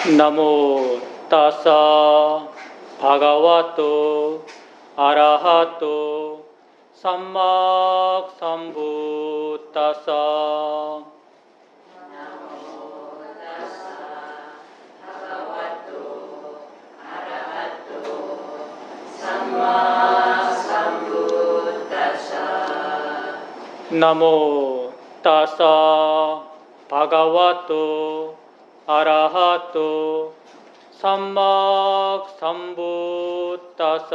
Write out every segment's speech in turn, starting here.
나모 따사 바가와토 아라하토 삼막 삼부따사. 나모 따사 바가와토 아라하토 삼막 삼부따사.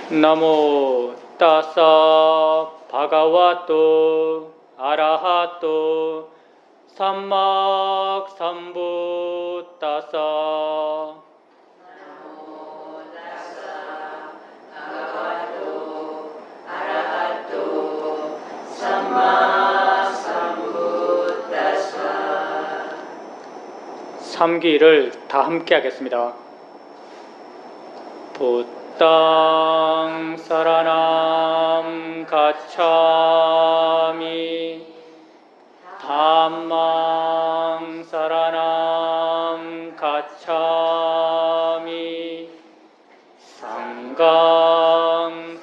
나모 따사 바가와토 아라하토 삼막 삼부따사. 삼기를 다 함께 하겠습니다. 부땅 사라남 가차미 담망 사라남 가차미 상강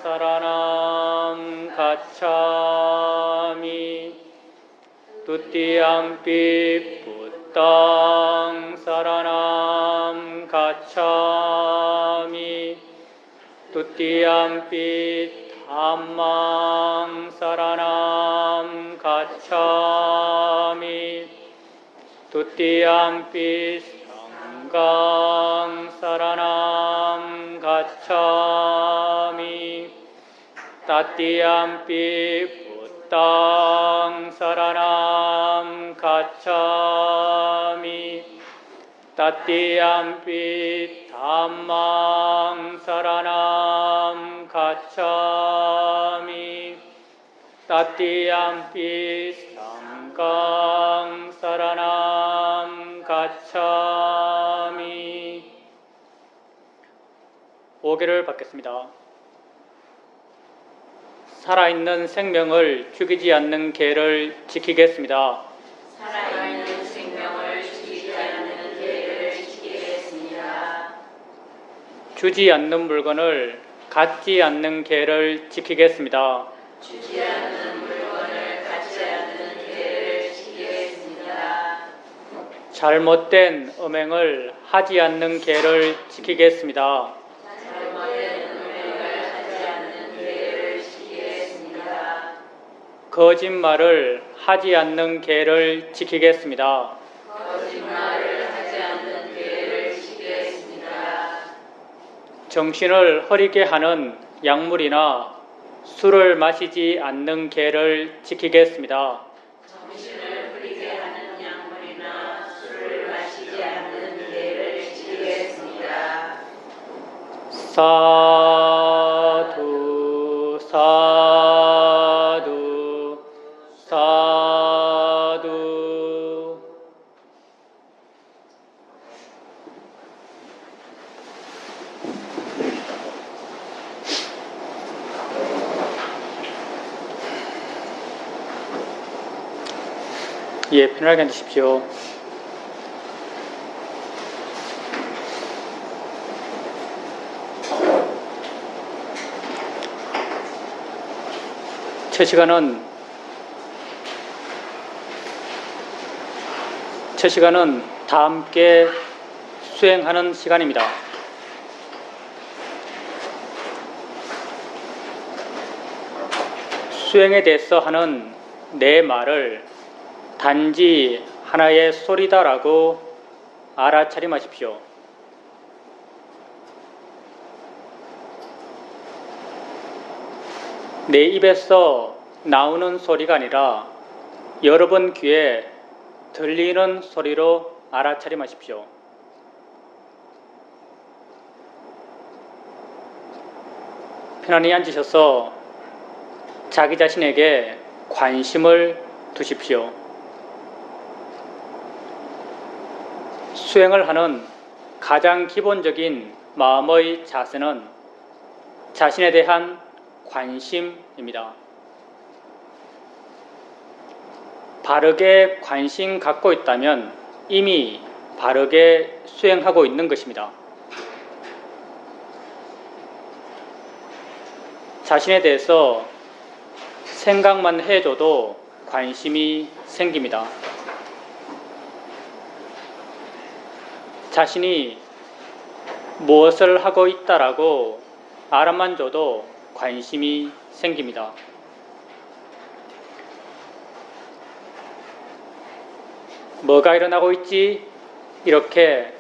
사라남 가차미 두띠암피 부땅 사라남 가차미 두띠암피 담망 사라남 가차미 두띠암피 상강 사라남 가차미 따띠암피 부땅 사라남 가차미 따띠암피 담망 사라남 가차미 따띠암피 상강 사라남 가차미. 5개를 받겠습니다. 살아있는 생명을 죽이지 않는 계를 지키겠습니다. 살아있는 생명을 죽이지 않는 계를 지키겠습니다. 주지 않는 물건을 갖지 않는 계를 지키겠습니다. 주지 않는 물건을 갖지 않는 계를 지키겠습니다. 잘못된 음행을 하지 않는 계를 지키겠습니다. 잘못된 음행을 하지 않는 계를 지키겠습니다. 거짓말을 하지 않는 계를 지키겠습니다. 거짓말을 하지 않는 계를 지키겠습니다. 정신을 흐리게 하는 약물이나 술을 마시지 않는 계를 지키겠습니다. 정신을 흐리게 하는 약물이나 술을 마시지 않는 계를 지키겠습니다. 사두 사두 사두. 예, 편하게 앉으십시오. 첫 시간은 다 함께 수행하는 시간입니다. 수행에 대해서 하는 내 말을 단지 하나의 소리다라고 알아차림하십시오. 내 입에서 나오는 소리가 아니라 여러분 귀에 들리는 소리로 알아차림하십시오. 편안히 앉으셔서 자기 자신에게 관심을 두십시오. 수행을 하는 가장 기본적인 마음의 자세는 자신에 대한 관심입니다. 바르게 관심 갖고 있다면 이미 바르게 수행하고 있는 것입니다. 자신에 대해서 생각만 해줘도 관심이 생깁니다. 자신이 무엇을 하고 있다라고 알아만 줘도 관심이 생깁니다. 뭐가 일어나고 있지? 이렇게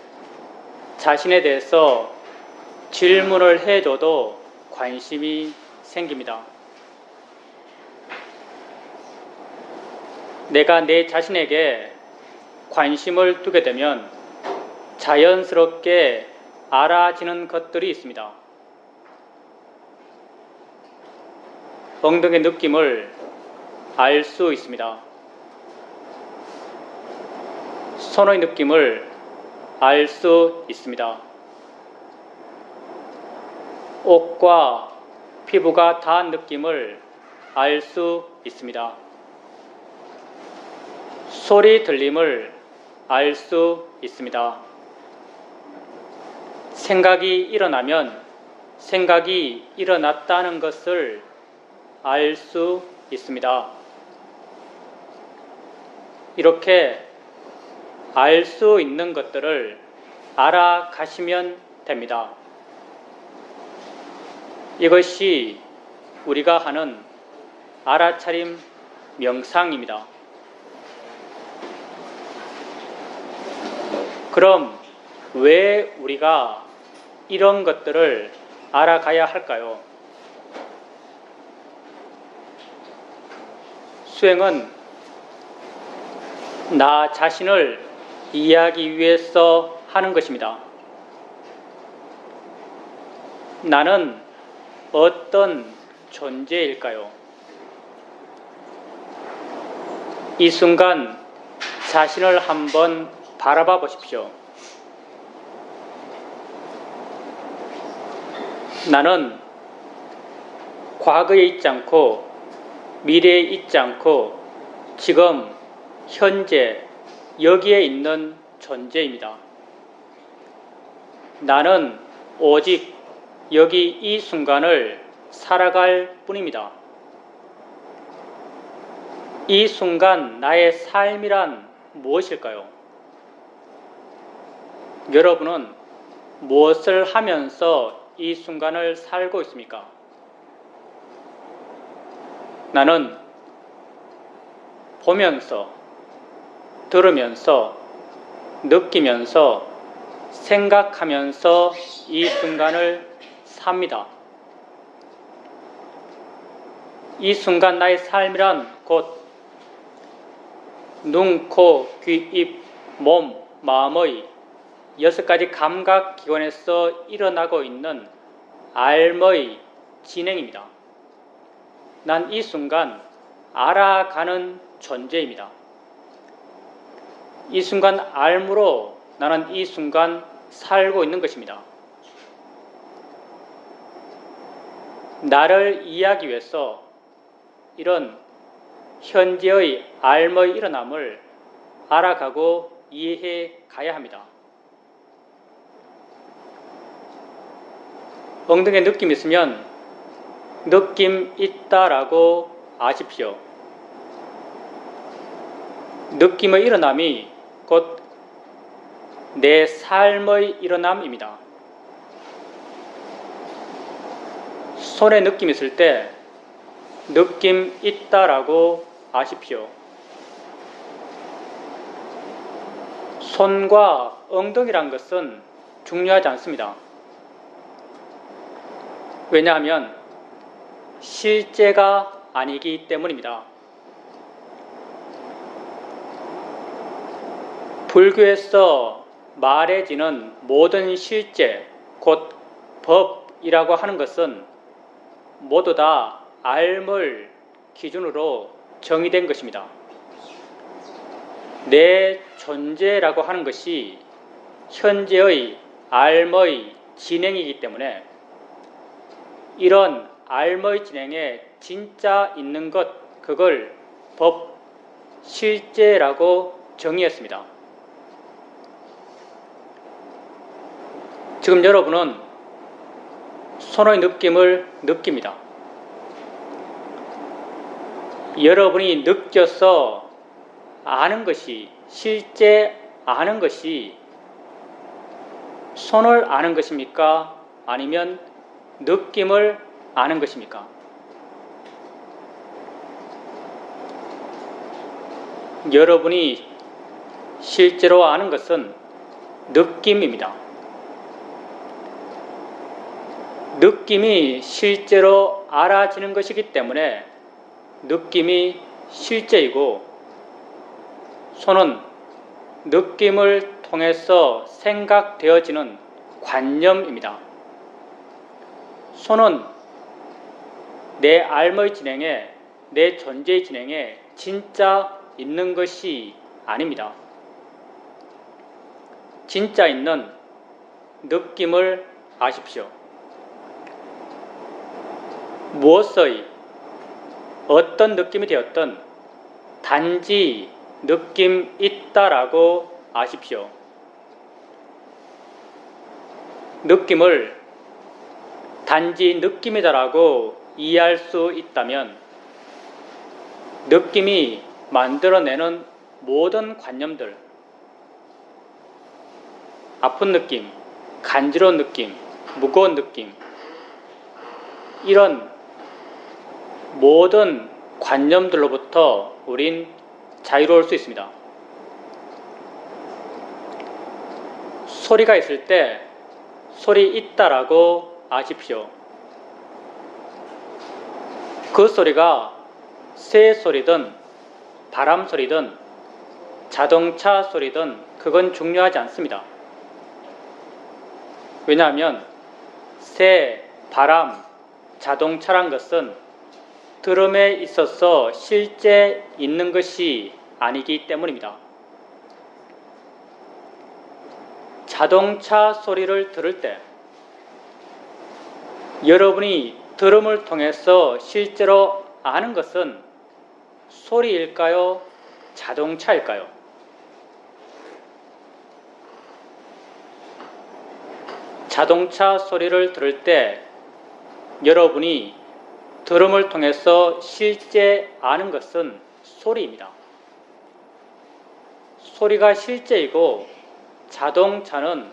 자신에 대해서 질문을 해줘도 관심이 생깁니다. 내가 내 자신에게 관심을 두게 되면 자연스럽게 알아지는 것들이 있습니다. 엉덩이 느낌을 알 수 있습니다. 손의 느낌을 알 수 있습니다. 옷과 피부가 닿은 느낌을 알 수 있습니다. 소리 들림을 알 수 있습니다. 생각이 일어나면 생각이 일어났다는 것을 알 수 있습니다. 이렇게 알 수 있는 것들을 알아가시면 됩니다. 이것이 우리가 하는 알아차림 명상입니다. 그럼 왜 우리가 이런 것들을 알아가야 할까요? 수행은 나 자신을 이해하기 위해서 하는 것입니다. 나는 어떤 존재일까요? 이 순간 자신을 한번 바라봐 보십시오. 나는 과거에 있지 않고 미래에 있지 않고 지금 현재 여기에 있는 존재입니다. 나는 오직 여기 이 순간을 살아갈 뿐입니다. 이 순간 나의 삶이란 무엇일까요? 여러분은 무엇을 하면서 이 순간을 살고 있습니까? 나는 보면서, 들으면서, 느끼면서, 생각하면서 이 순간을 삽니다. 이 순간 나의 삶이란 곧 눈, 코, 귀, 입, 몸, 마음의 6가지 감각기관에서 일어나고 있는 알의 진행입니다. 난 이 순간 알아가는 존재입니다. 이 순간 알므로 나는 이 순간 살고 있는 것입니다. 나를 이해하기 위해서 이런 현재의 알의 일어남을 알아가고 이해해 가야 합니다. 엉덩이에 느낌 있으면 느낌 있다라고 아십시오. 느낌의 일어남이 곧 내 삶의 일어남입니다. 손에 느낌 있을 때 느낌 있다라고 아십시오. 손과 엉덩이란 것은 중요하지 않습니다. 왜냐하면 실제가 아니기 때문입니다. 불교에서 말해지는 모든 실제, 곧 법이라고 하는 것은 모두 다 알을 기준으로 정의된 것입니다. 내 존재라고 하는 것이 현재의 알의 진행이기 때문에 이런 알머의 진행에 진짜 있는 것, 그걸 법 실제라고 정의했습니다. 지금 여러분은 손의 느낌을 느낍니다. 여러분이 느껴서 아는 것이, 실제 아는 것이 손을 아는 것입니까? 아니면 느낌을 아는 것입니까? 여러분이 실제로 아는 것은 느낌입니다. 느낌이 실제로 알아지는 것이기 때문에 느낌이 실제이고, 손은 느낌을 통해서 생각되어지는 관념입니다. 손은 내 삶의 진행에, 내 존재의 진행에 진짜 있는 것이 아닙니다. 진짜 있는 느낌을 아십시오. 무엇의 어떤 느낌이 되었든 단지 느낌 있다라고 아십시오. 느낌을 단지 느낌이다라고 이해할 수 있다면 느낌이 만들어내는 모든 관념들, 아픈 느낌, 간지러운 느낌, 무거운 느낌, 이런 모든 관념들로부터 우린 자유로울 수 있습니다. 소리가 있을 때 소리 있다라고 아십시오. 그 소리가 새 소리든 바람 소리든 자동차 소리든 그건 중요하지 않습니다. 왜냐하면 새, 바람, 자동차란 것은 들음에 있어서 실제 있는 것이 아니기 때문입니다. 자동차 소리를 들을 때 여러분이 들음을 통해서 실제로 아는 것은 소리일까요? 자동차일까요? 자동차 소리를 들을 때 여러분이 들음을 통해서 실제 아는 것은 소리입니다. 소리가 실제이고 자동차는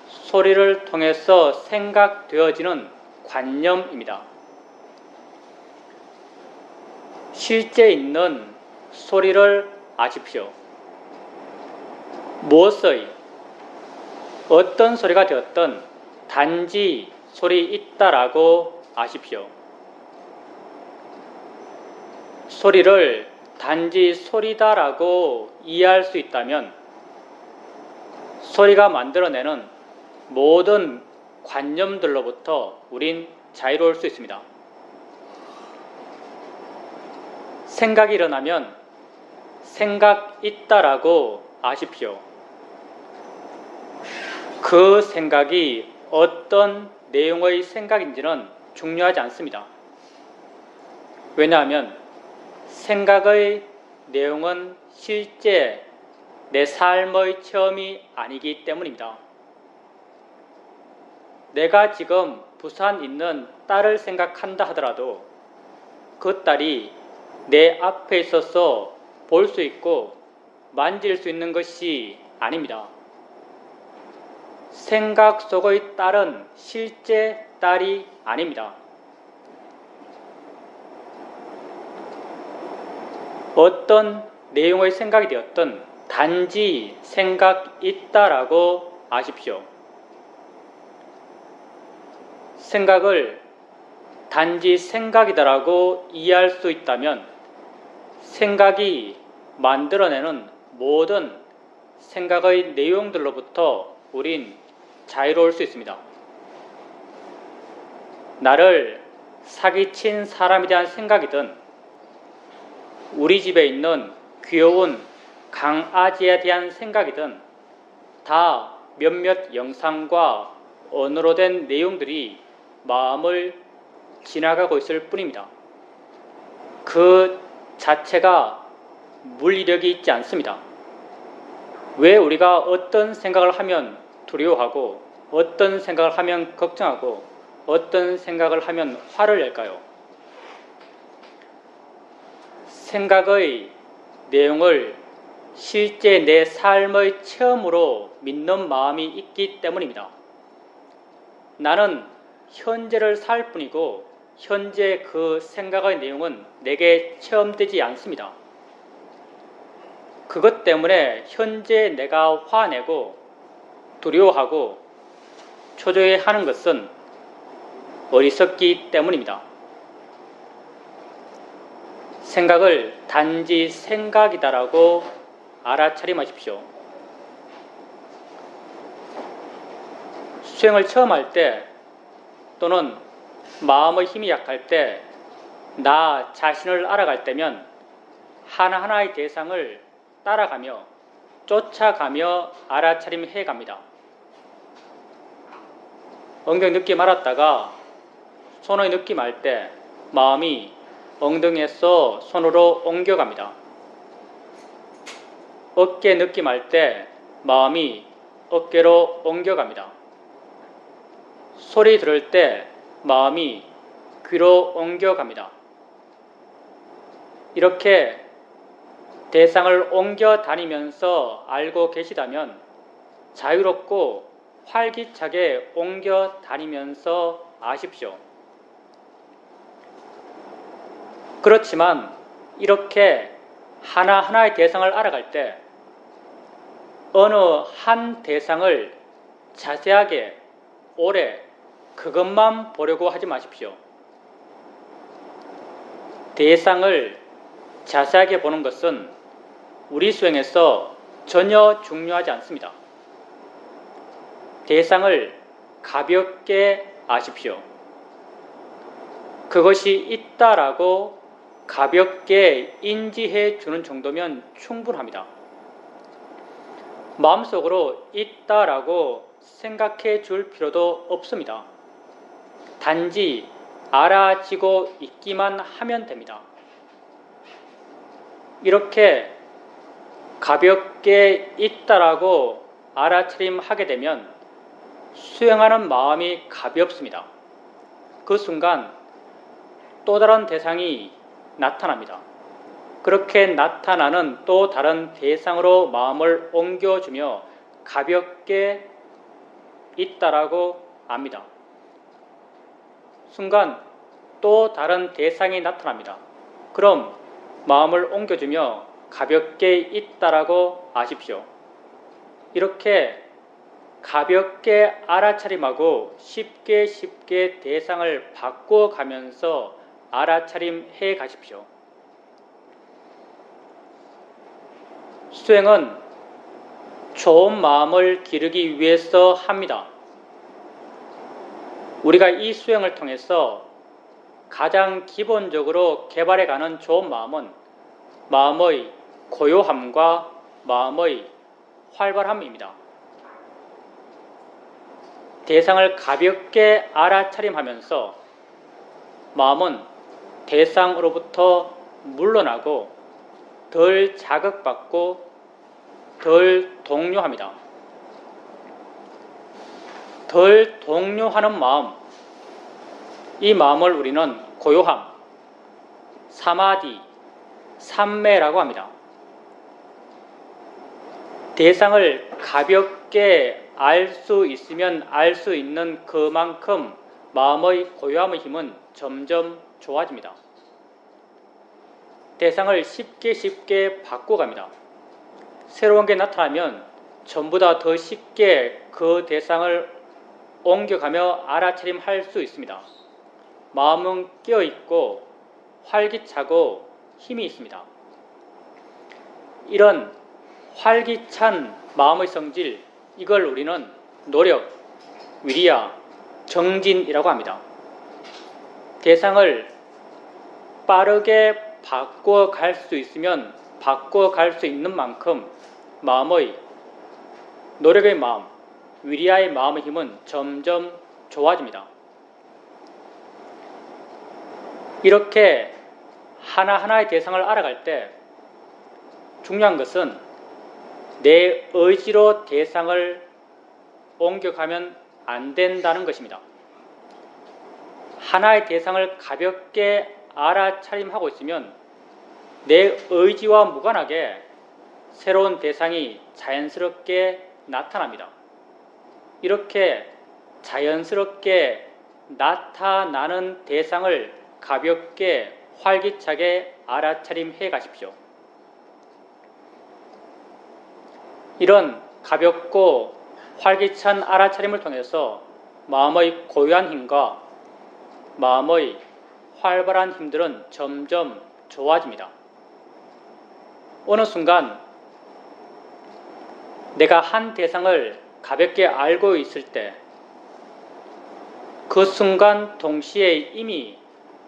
소리를 통해서 생각되어지는 관념입니다. 실제 있는 소리를 아십시오. 무엇의 어떤 소리가 되었든 단지 소리 있다라고 아십시오. 소리를 단지 소리다라고 이해할 수 있다면 소리가 만들어내는 모든 관념들로부터 우린 자유로울 수 있습니다. 생각이 일어나면 생각 있다라고 아십시오. 그 생각이 어떤 내용의 생각인지는 중요하지 않습니다. 왜냐하면 생각의 내용은 실제 내 삶의 체험이 아니기 때문입니다. 내가 지금 부산 있는 딸을 생각한다 하더라도 그 딸이 내 앞에 있어서 볼 수 있고 만질 수 있는 것이 아닙니다. 생각 속의 딸은 실제 딸이 아닙니다. 어떤 내용의 생각이 되었든 단지 생각 있다라고 아십시오. 생각을 단지 생각이다라고 이해할 수 있다면 생각이 만들어내는 모든 생각의 내용들로부터 우린 자유로울 수 있습니다. 나를 사기친 사람에 대한 생각이든 우리 집에 있는 귀여운 강아지에 대한 생각이든 다 몇몇 영상과 언어로 된 내용들이 마음을 지나가고 있을 뿐입니다. 그 자체가 물리력이 있지 않습니다. 왜 우리가 어떤 생각을 하면 두려워하고 어떤 생각을 하면 걱정하고 어떤 생각을 하면 화를 낼까요? 생각의 내용을 실제 내 삶의 체험으로 믿는 마음이 있기 때문입니다. 나는 현재를 살 뿐이고 현재 그 생각의 내용은 내게 체험되지 않습니다. 그것 때문에 현재 내가 화내고 두려워하고 초조해하는 것은 어리석기 때문입니다. 생각을 단지 생각이다라고 알아차림하십시오. 수행을 처음 할 때 또는 마음의 힘이 약할 때 나 자신을 알아갈 때면 하나하나의 대상을 따라가며 쫓아가며 알아차림해 갑니다. 엉덩이 느낌 알았다가 손의 느낌 알 때 마음이 엉덩이에서 손으로 옮겨갑니다. 어깨 느낌 알 때 마음이 어깨로 옮겨갑니다. 소리 들을 때 마음이 귀로 옮겨갑니다. 이렇게 대상을 옮겨 다니면서 알고 계시다면 자유롭고 활기차게 옮겨 다니면서 아십시오. 그렇지만 이렇게 하나하나의 대상을 알아갈 때 어느 한 대상을 자세하게 오래 그것만 보려고 하지 마십시오. 대상을 자세하게 보는 것은 우리 수행에서 전혀 중요하지 않습니다. 대상을 가볍게 아십시오. 그것이 있다라고 가볍게 인지해 주는 정도면 충분합니다. 마음속으로 있다라고 생각해 줄 필요도 없습니다. 단지 알아지고 있기만 하면 됩니다. 이렇게 가볍게 있다라고 알아차림하게 되면 수행하는 마음이 가볍습니다. 그 순간 또 다른 대상이 나타납니다. 그렇게 나타나는 또 다른 대상으로 마음을 옮겨주며 가볍게 있다라고 압니다. 순간 또 다른 대상이 나타납니다. 그럼 마음을 옮겨주며 가볍게 있다라고 아십시오. 이렇게 가볍게 알아차림하고 쉽게 대상을 바꿔가면서 알아차림해 가십시오. 수행은 좋은 마음을 기르기 위해서 합니다. 우리가 이 수행을 통해서 가장 기본적으로 개발해가는 좋은 마음은 마음의 고요함과 마음의 활발함입니다. 대상을 가볍게 알아차림하면서 마음은 대상으로부터 물러나고 덜 자극받고 덜 동요합니다. 덜 동요하는 마음, 이 마음을 우리는 고요함, 사마디, 삼매라고 합니다. 대상을 가볍게 알 수 있으면 알 수 있는 그만큼 마음의 고요함의 힘은 점점 좋아집니다. 대상을 쉽게 바꿔갑니다. 새로운 게 나타나면 전보다 더 쉽게 그 대상을 옮겨가며 알아차림할 수 있습니다. 마음은 깨어있고 활기차고 힘이 있습니다. 이런 활기찬 마음의 성질, 이걸 우리는 노력, 위리야, 정진이라고 합니다. 대상을 빠르게 바꿔갈 수 있으면 바꿔갈 수 있는 만큼 마음의 노력의 마음, 위리아의 마음의 힘은 점점 좋아집니다. 이렇게 하나하나의 대상을 알아갈 때 중요한 것은 내 의지로 대상을 옮겨가면 안 된다는 것입니다. 하나의 대상을 가볍게 알아차림하고 있으면 내 의지와 무관하게 새로운 대상이 자연스럽게 나타납니다. 이렇게 자연스럽게 나타나는 대상을 가볍게 활기차게 알아차림해 가십시오. 이런 가볍고 활기찬 알아차림을 통해서 마음의 고요한 힘과 마음의 활발한 힘들은 점점 좋아집니다. 어느 순간 내가 한 대상을 가볍게 알고 있을 때 그 순간 동시에 이미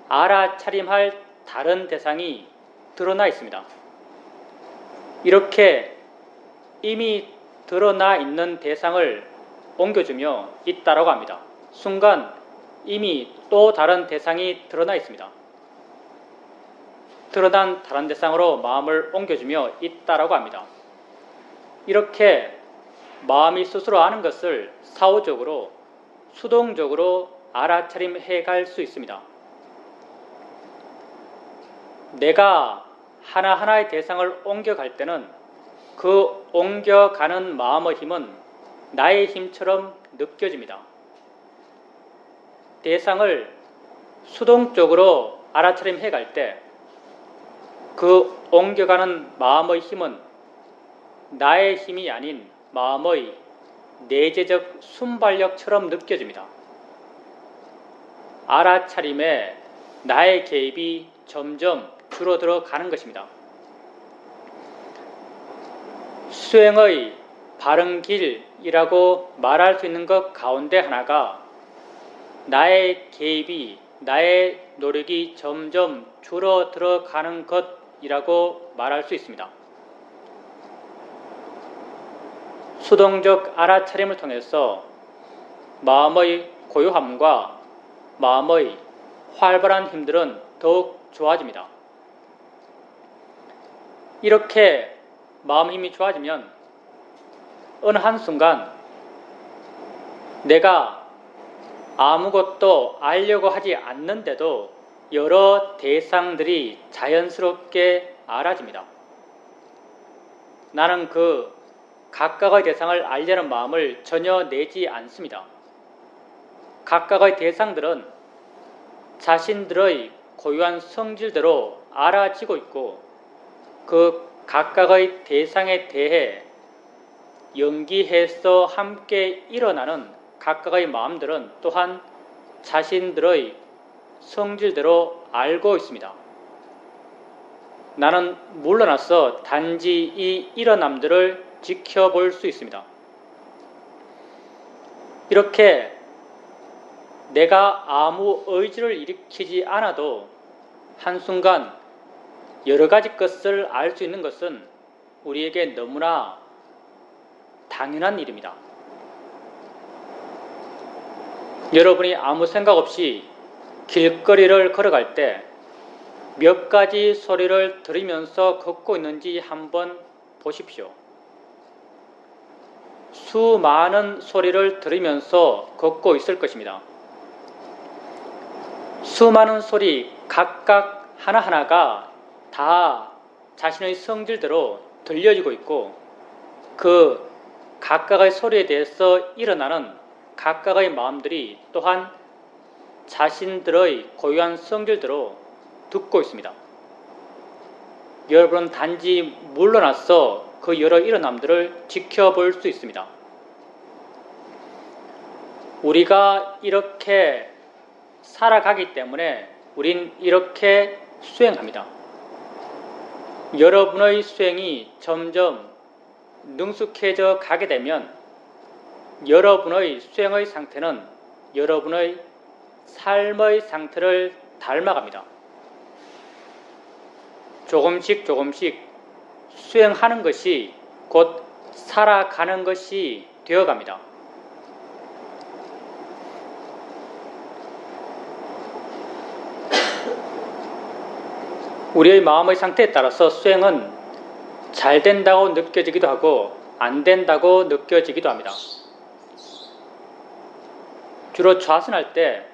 알아차림할 다른 대상이 드러나 있습니다. 이렇게 이미 드러나 있는 대상을 옮겨주며 있다라고 합니다. 순간 이미 또 다른 대상이 드러나 있습니다. 드러난 다른 대상으로 마음을 옮겨주며 있다라고 합니다. 이렇게 마음이 스스로 아는 것을 사후적으로 수동적으로 알아차림해 갈 수 있습니다. 내가 하나하나의 대상을 옮겨갈 때는 그 옮겨가는 마음의 힘은 나의 힘처럼 느껴집니다. 대상을 수동적으로 알아차림해 갈 때 그 옮겨가는 마음의 힘은 나의 힘이 아닌 마음의 내재적 순발력처럼 느껴집니다. 알아차림에 나의 개입이 점점 줄어들어 가는 것입니다. 수행의 바른 길이라고 말할 수 있는 것 가운데 하나가 나의 개입이, 나의 노력이 점점 줄어들어 가는 것이라고 말할 수 있습니다. 수동적 알아차림을 통해서 마음의 고요함과 마음의 활발한 힘들은 더욱 좋아집니다. 이렇게 마음의 힘이 좋아지면 어느 한순간 내가 아무것도 알려고 하지 않는데도 여러 대상들이 자연스럽게 알아집니다. 나는 그 각각의 대상을 알려는 마음을 전혀 내지 않습니다. 각각의 대상들은 자신들의 고유한 성질대로 알아지고 있고 그 각각의 대상에 대해 연기해서 함께 일어나는 각각의 마음들은 또한 자신들의 성질대로 알고 있습니다. 나는 물러나서 단지 이 일어남들을 지켜볼 수 있습니다. 이렇게 내가 아무 의지를 일으키지 않아도 한순간 여러 가지 것을 알 수 있는 것은 우리에게 너무나 당연한 일입니다. 여러분이 아무 생각 없이 길거리를 걸어갈 때 몇 가지 소리를 들으면서 걷고 있는지 한번 보십시오. 수많은 소리를 들으면서 걷고 있을 것입니다. 수많은 소리 각각 하나하나가 다 자신의 성질대로 들려지고 있고 그 각각의 소리에 대해서 일어나는 각각의 마음들이 또한 자신들의 고유한 성질대로 듣고 있습니다. 여러분은 단지 물러나서 그 여러 일어남들을 지켜볼 수 있습니다. 우리가 이렇게 살아가기 때문에 우린 이렇게 수행합니다. 여러분의 수행이 점점 능숙해져 가게 되면 여러분의 수행의 상태는 여러분의 삶의 상태를 닮아갑니다. 조금씩 수행하는 것이 곧 살아가는 것이 되어갑니다. 우리의 마음의 상태에 따라서 수행은 잘 된다고 느껴지기도 하고 안 된다고 느껴지기도 합니다. 주로 좌선할 때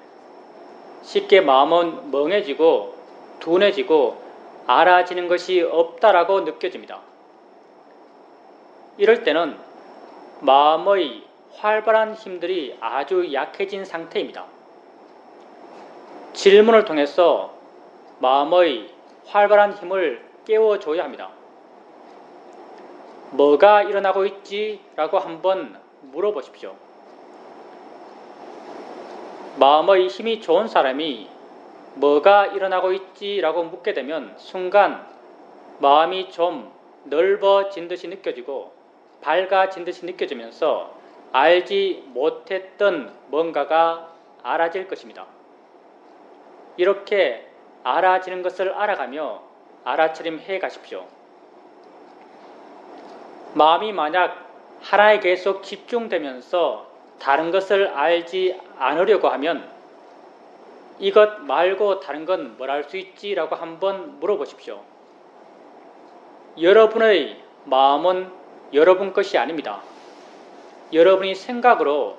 쉽게 마음은 멍해지고 둔해지고 알아지는 것이 없다라고 느껴집니다. 이럴 때는 마음의 활발한 힘들이 아주 약해진 상태입니다. 질문을 통해서 마음의 활발한 힘을 깨워줘야 합니다. 뭐가 일어나고 있지? 라고 한번 물어보십시오. 마음의 힘이 좋은 사람이 뭐가 일어나고 있지? 라고 묻게 되면 순간 마음이 좀 넓어진 듯이 느껴지고 밝아진 듯이 느껴지면서 알지 못했던 뭔가가 알아질 것입니다. 이렇게 알아지는 것을 알아가며 알아차림해 가십시오. 마음이 만약 하나에 계속 집중되면서 다른 것을 알지 않으려고 하면 이것 말고 다른 건 뭘 알 수 있지? 라고 한번 물어보십시오. 여러분의 마음은 여러분 것이 아닙니다. 여러분이 생각으로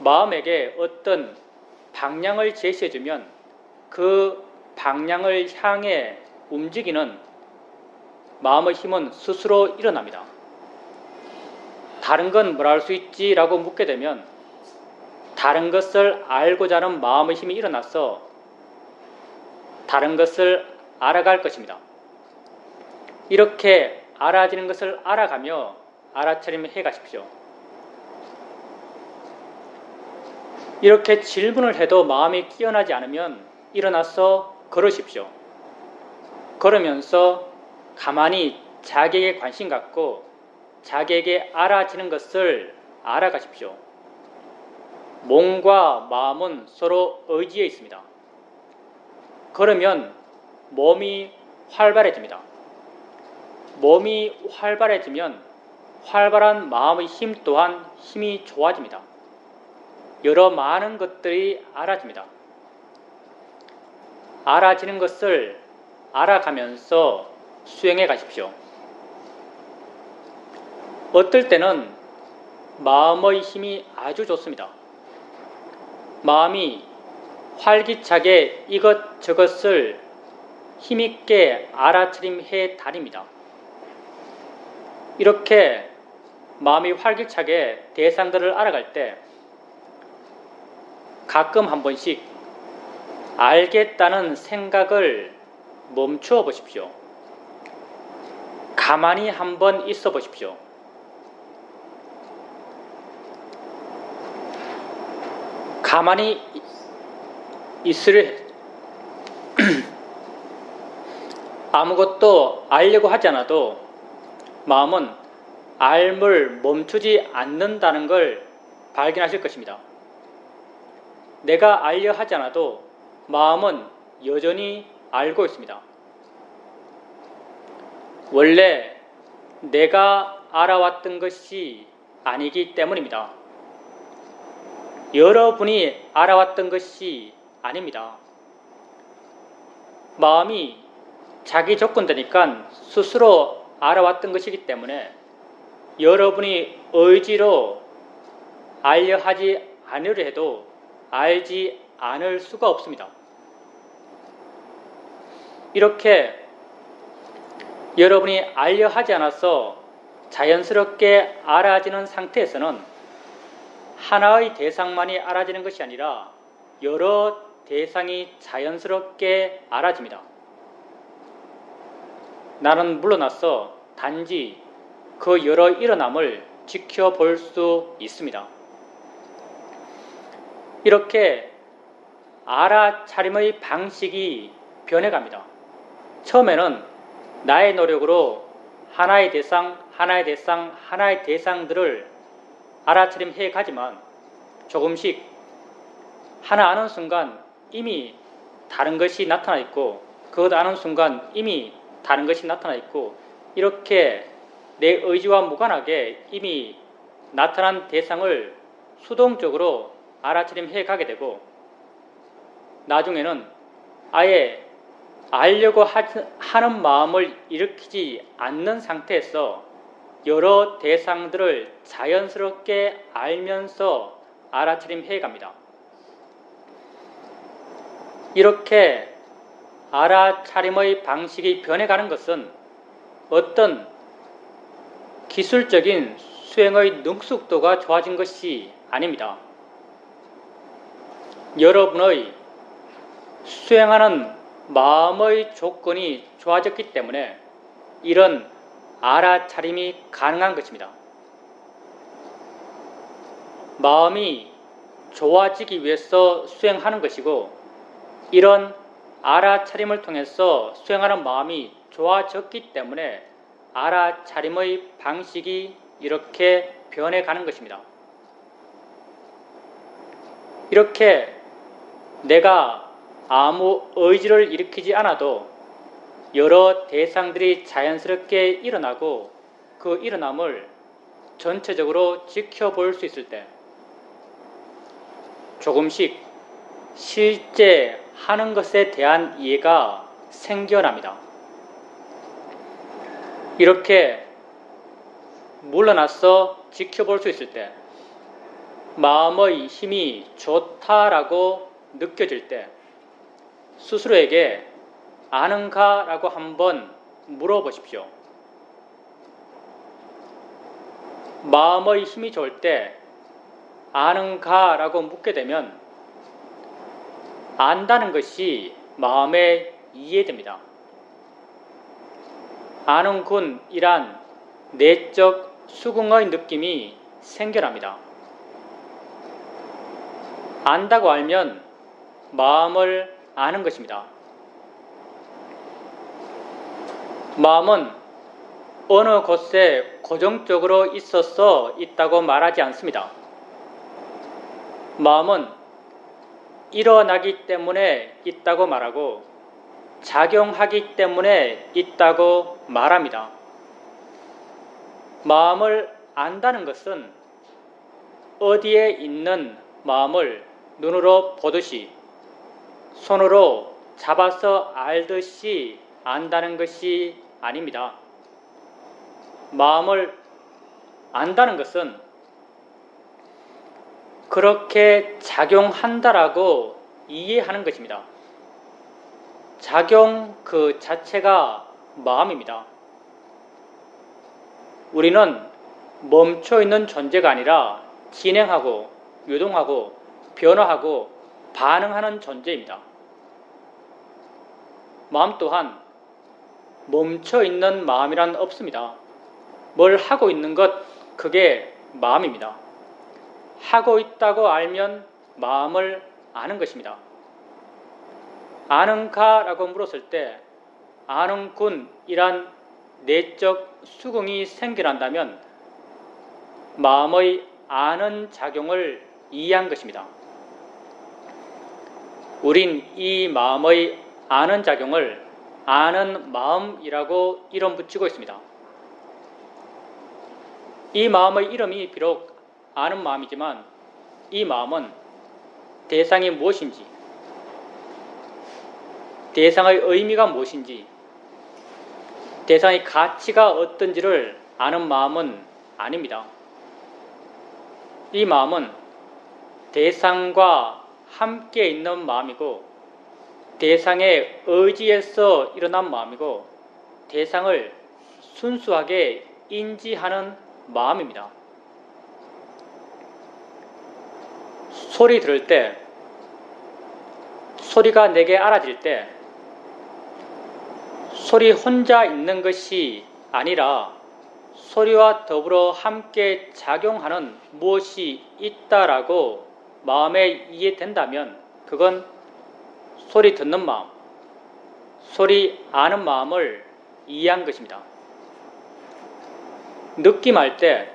마음에게 어떤 방향을 제시해주면 그 방향을 향해 움직이는 마음의 힘은 스스로 일어납니다. 다른 건 뭘 알 수 있지? 라고 묻게 되면 다른 것을 알고자 하는 마음의 힘이 일어나서 다른 것을 알아갈 것입니다. 이렇게 알아지는 것을 알아가며 알아차림해 가십시오. 이렇게 질문을 해도 마음이 깨어나지 않으면 일어나서 걸으십시오. 걸으면서 가만히 자기에게 관심 갖고 자기에게 알아지는 것을 알아가십시오. 몸과 마음은 서로 의지해 있습니다. 그러면 몸이 활발해집니다. 몸이 활발해지면 활발한 마음의 힘 또한 힘이 좋아집니다. 여러 많은 것들이 알아집니다. 알아지는 것을 알아가면서 수행해 가십시오. 어떨 때는 마음의 힘이 아주 좋습니다. 마음이 활기차게 이것저것을 힘있게 알아차림해 다닙니다. 이렇게 마음이 활기차게 대상들을 알아갈 때 가끔 한 번씩 알겠다는 생각을 멈추어 보십시오. 가만히 한번 있어 보십시오. 가만히 있을 아무것도 알려고 하지 않아도 마음은 알물 멈추지 않는다는 걸 발견하실 것입니다. 내가 알려 하지 않아도 마음은 여전히 알고 있습니다. 원래 내가 알아왔던 것이 아니기 때문입니다. 여러분이 알아왔던 것이 아닙니다. 마음이 자기 조건되니까 스스로 알아왔던 것이기 때문에 여러분이 의지로 알려 하지 않으려 해도 알지 않을 수가 없습니다. 이렇게 여러분이 알려 하지 않아서 자연스럽게 알아지는 상태에서는 하나의 대상만이 알아지는 것이 아니라 여러 대상이 자연스럽게 알아집니다. 나는 물러나서 단지 그 여러 일어남을 지켜볼 수 있습니다. 이렇게 알아차림의 방식이 변해갑니다. 처음에는 나의 노력으로 하나의 대상들을 알아차림해 가지만 조금씩 하나 아는 순간 이미 다른 것이 나타나 있고 그것 아는 순간 이미 다른 것이 나타나 있고 이렇게 내 의지와 무관하게 이미 나타난 대상을 수동적으로 알아차림해 가게 되고 나중에는 아예 알려고 하는 마음을 일으키지 않는 상태에서 여러 대상들을 자연스럽게 알면서 알아차림해 갑니다. 이렇게 알아차림의 방식이 변해가는 것은 어떤 기술적인 수행의 능숙도가 좋아진 것이 아닙니다. 여러분의 수행하는 마음의 조건이 좋아졌기 때문에 이런 알아차림이 가능한 것입니다. 마음이 좋아지기 위해서 수행하는 것이고 이런 알아차림을 통해서 수행하는 마음이 좋아졌기 때문에 알아차림의 방식이 이렇게 변해가는 것입니다. 이렇게 내가 아무 의지를 일으키지 않아도 여러 대상들이 자연스럽게 일어나고 그 일어남을 전체적으로 지켜볼 수 있을 때 조금씩 실제 하는 것에 대한 이해가 생겨납니다. 이렇게 물러나서 지켜볼 수 있을 때 마음의 힘이 좋다라고 느껴질 때 스스로에게 아는가? 라고 한번 물어보십시오. 마음의 힘이 좋을 때 아는가? 라고 묻게 되면 안다는 것이 마음에 이해됩니다. 아는군이란 내적 수긍의 느낌이 생겨납니다. 안다고 알면 마음을 아는 것입니다. 마음은 어느 곳에 고정적으로 있어서 있다고 말하지 않습니다. 마음은 일어나기 때문에 있다고 말하고 작용하기 때문에 있다고 말합니다. 마음을 안다는 것은 어디에 있는 마음을 눈으로 보듯이 손으로 잡아서 알듯이 안다는 것이 아닙니다. 마음을 안다는 것은 그렇게 작용한다라고 이해하는 것입니다. 작용 그 자체가 마음입니다. 우리는 멈춰 있는 존재가 아니라 진행하고 유동하고 변화하고 반응하는 존재입니다. 마음 또한 멈춰 있는 마음이란 없습니다. 뭘 하고 있는 것, 그게 마음입니다. 하고 있다고 알면 마음을 아는 것입니다. 아는가? 라고 물었을 때 아는군이란 내적 수긍이 생겨난다면 마음의 아는 작용을 이해한 것입니다. 우린 이 마음의 아는 작용을 아는 마음이라고 이름 붙이고 있습니다. 이 마음의 이름이 비록 아는 마음이지만 이 마음은 대상이 무엇인지, 대상의 의미가 무엇인지, 대상의 가치가 어떤지를 아는 마음은 아닙니다. 이 마음은 대상과 함께 있는 마음이고 대상의 의지에서 일어난 마음이고 대상을 순수하게 인지하는 마음입니다. 소리 들을 때, 소리가 내게 알아질 때 소리 혼자 있는 것이 아니라 소리와 더불어 함께 작용하는 무엇이 있다라고 마음에 이해된다면 그건 소리 듣는 마음, 소리 아는 마음을 이해한 것입니다. 느낌할 때,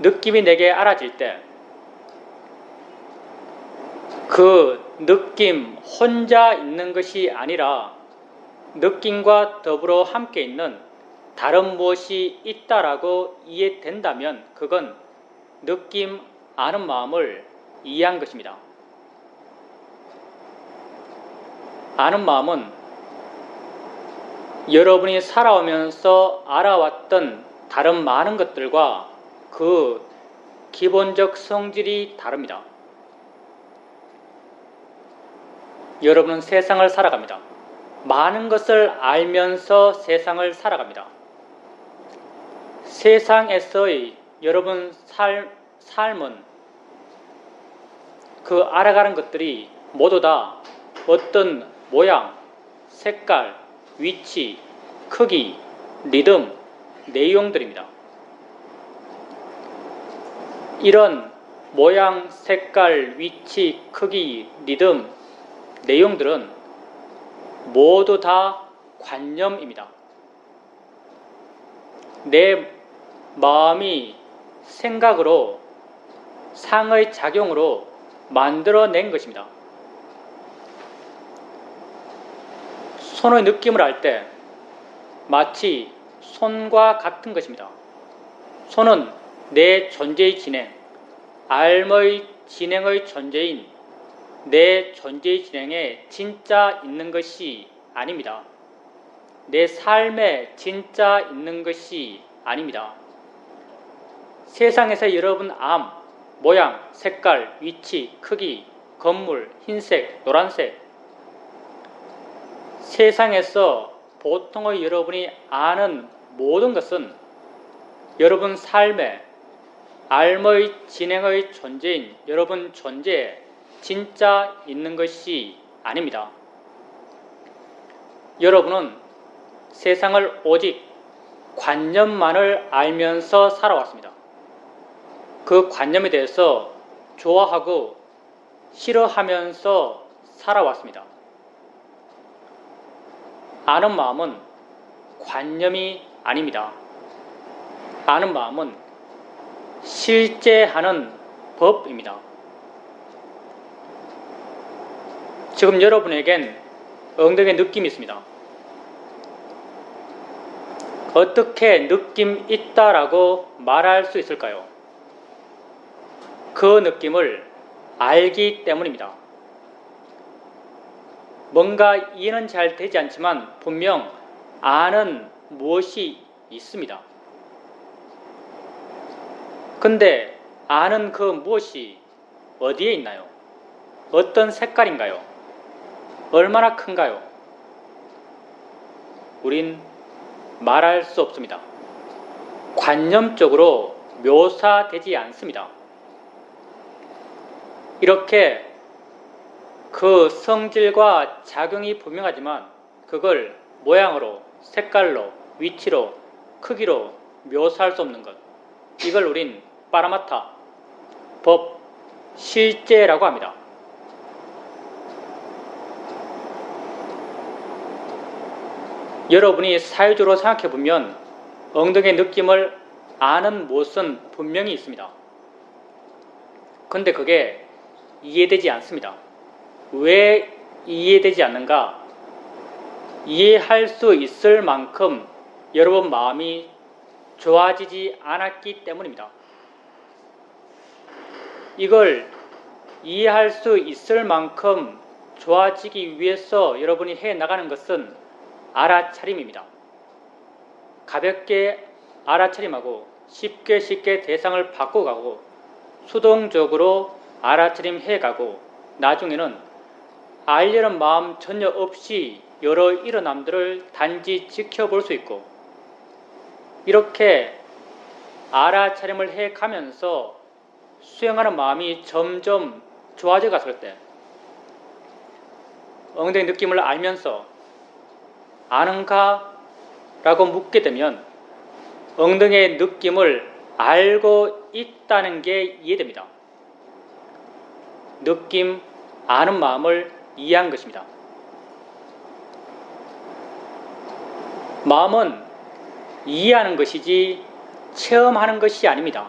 느낌이 내게 알아질 때 그 느낌 혼자 있는 것이 아니라 느낌과 더불어 함께 있는 다른 무엇이 있다라고 이해된다면 그건 느낌 아는 마음을 이해한 것입니다. 아는 마음은 여러분이 살아오면서 알아왔던 다른 많은 것들과 그 기본적 성질이 다릅니다. 여러분은 세상을 살아갑니다. 많은 것을 알면서 세상을 살아갑니다. 세상에서의 여러분 삶은 그 알아가는 것들이 모두 다 어떤 모양, 색깔, 위치, 크기, 리듬, 내용들입니다. 이런 모양, 색깔, 위치, 크기, 리듬, 내용들은 모두 다 관념입니다. 내 마음이 생각으로 상의 작용으로 만들어낸 것입니다. 손의 느낌을 알 때 마치 손과 같은 것입니다. 손은 내 존재의 진행, 삶의 진행의 존재인 내 존재의 진행에 진짜 있는 것이 아닙니다. 내 삶에 진짜 있는 것이 아닙니다. 세상에서 여러분 암, 모양, 색깔, 위치, 크기, 건물, 흰색, 노란색, 세상에서 보통의 여러분이 아는 모든 것은 여러분 삶에 삶의 진행의 존재인 여러분 존재에 진짜 있는 것이 아닙니다. 여러분은 세상을 오직 관념만을 알면서 살아왔습니다. 그 관념에 대해서 좋아하고 싫어하면서 살아왔습니다. 아는 마음은 관념이 아닙니다. 아는 마음은 실제하는 법입니다. 지금 여러분에겐 엉덩이에 느낌이 있습니다. 어떻게 느낌 있다라고 말할 수 있을까요? 그 느낌을 알기 때문입니다. 뭔가 이해는 잘 되지 않지만 분명 아는 무엇이 있습니다. 근데 아는 그 무엇이 어디에 있나요? 어떤 색깔인가요? 얼마나 큰가요? 우린 말할 수 없습니다. 관념적으로 묘사되지 않습니다. 이렇게 그 성질과 작용이 분명하지만 그걸 모양으로, 색깔로, 위치로, 크기로 묘사할 수 없는 것. 이걸 우린 파라마타, 법, 실제라고 합니다. 여러분이 사회적으로 생각해보면 엉덩이의 느낌을 아는 못은 분명히 있습니다. 근데 그게 이해되지 않습니다. 왜 이해되지 않는가? 이해할 수 있을 만큼 여러분 마음이 좋아지지 않았기 때문입니다. 이걸 이해할 수 있을 만큼 좋아지기 위해서 여러분이 해나가는 것은 알아차림입니다. 가볍게 알아차림하고 쉽게 대상을 바꿔가고 수동적으로 알아차림 해가고 나중에는 알려는 마음 전혀 없이 여러 일어남들을 단지 지켜볼 수 있고 이렇게 알아차림을 해가면서 수행하는 마음이 점점 좋아져 갔을 때 엉덩이 느낌을 알면서 아는가? 라고 묻게 되면 엉덩이의 느낌을 알고 있다는 게 이해됩니다. 느낌, 아는 마음을 이해한 것입니다. 마음은 이해하는 것이지 체험하는 것이 아닙니다.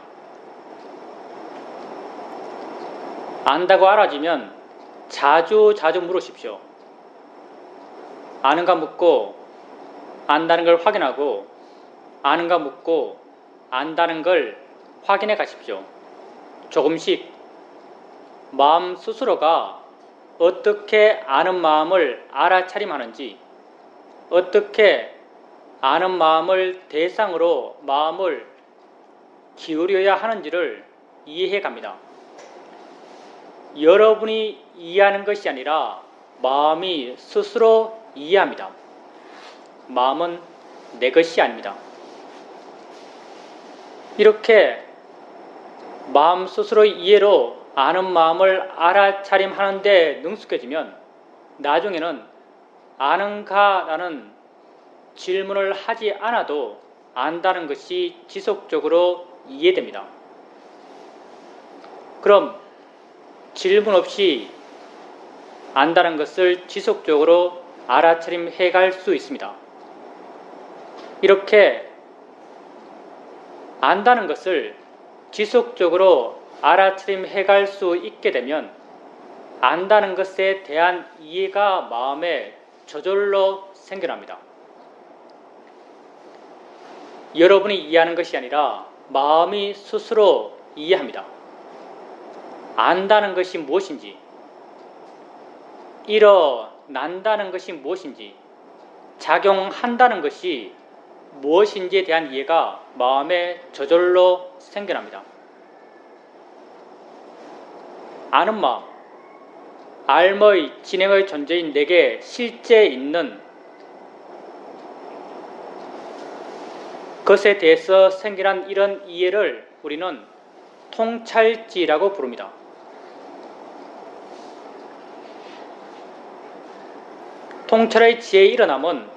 안다고 알아지면 자주 물으십시오. 아는가 묻고 안다는 걸 확인하고 아는가 묻고 안다는 걸 확인해 가십시오. 조금씩 마음 스스로가 어떻게 아는 마음을 알아차림하는지 어떻게 아는 마음을 대상으로 마음을 기울여야 하는지를 이해해 갑니다. 여러분이 이해하는 것이 아니라 마음이 스스로 이해합니다. 마음은 내 것이 아닙니다. 이렇게 마음 스스로의 이해로 아는 마음을 알아차림하는 데 능숙해지면 나중에는 아는가라는 질문을 하지 않아도 안다는 것이 지속적으로 이해됩니다. 그럼 질문 없이 안다는 것을 지속적으로 알아차림해 갈 수 있습니다. 이렇게 안다는 것을 지속적으로 알아차림해 갈 수 있게 되면 안다는 것에 대한 이해가 마음에 저절로 생겨납니다. 여러분이 이해하는 것이 아니라 마음이 스스로 이해합니다. 안다는 것이 무엇인지, 일어난다는 것이 무엇인지, 작용한다는 것이 무엇인지에 대한 이해가 마음에 저절로 생겨납니다. 아는 마음, 알의 진행의 존재인 내게 실제 있는 것에 대해서 생겨난 이런 이해를 우리는 통찰지라고 부릅니다. 통찰의 지혜의 일어남은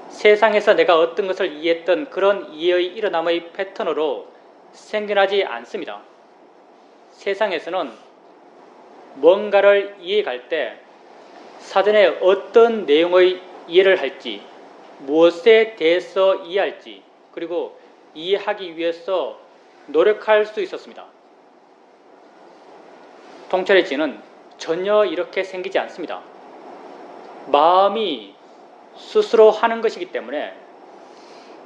세상에서 내가 어떤 것을 이해했던 그런 이해의 일어남의 패턴으로 생겨나지 않습니다. 세상에서는 뭔가를 이해할 때 사전에 어떤 내용의 이해를 할지, 무엇에 대해서 이해할지, 그리고 이해하기 위해서 노력할 수 있었습니다. 통찰의 지혜는 전혀 이렇게 생기지 않습니다. 마음이 스스로 하는 것이기 때문에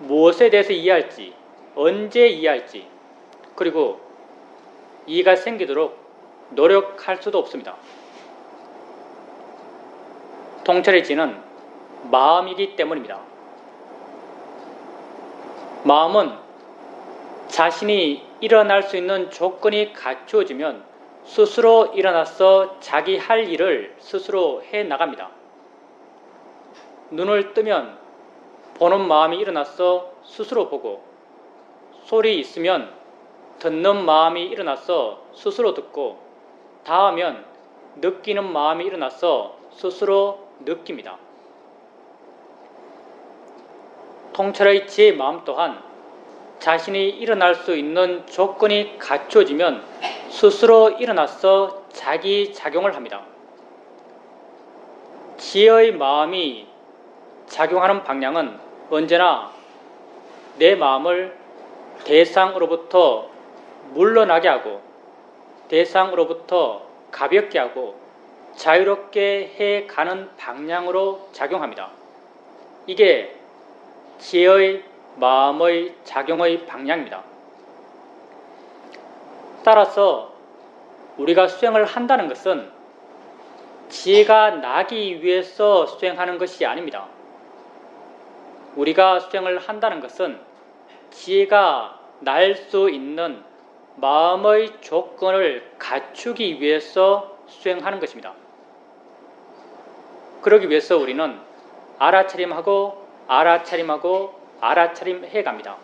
무엇에 대해서 이해할지, 언제 이해할지, 그리고 이해가 생기도록 노력할 수도 없습니다. 통찰의 지혜는 마음이기 때문입니다. 마음은 자신이 일어날 수 있는 조건이 갖추어지면 스스로 일어나서 자기 할 일을 스스로 해나갑니다. 눈을 뜨면 보는 마음이 일어나서 스스로 보고, 소리 있으면 듣는 마음이 일어나서 스스로 듣고, 닿으면 느끼는 마음이 일어나서 스스로 느낍니다. 통찰의 지혜의 마음 또한 자신이 일어날 수 있는 조건이 갖춰지면 스스로 일어나서 자기 작용을 합니다. 지혜의 마음이 작용하는 방향은 언제나 내 마음을 대상으로부터 물러나게 하고, 대상으로부터 가볍게 하고 자유롭게 해가는 방향으로 작용합니다. 이게 지혜의 마음의 작용의 방향입니다. 따라서 우리가 수행을 한다는 것은 지혜가 나기 위해서 수행하는 것이 아닙니다. 우리가 수행을 한다는 것은 지혜가 날 수 있는 마음의 조건을 갖추기 위해서 수행하는 것입니다. 그러기 위해서 우리는 알아차림하고 알아차림하고 알아차림해 갑니다.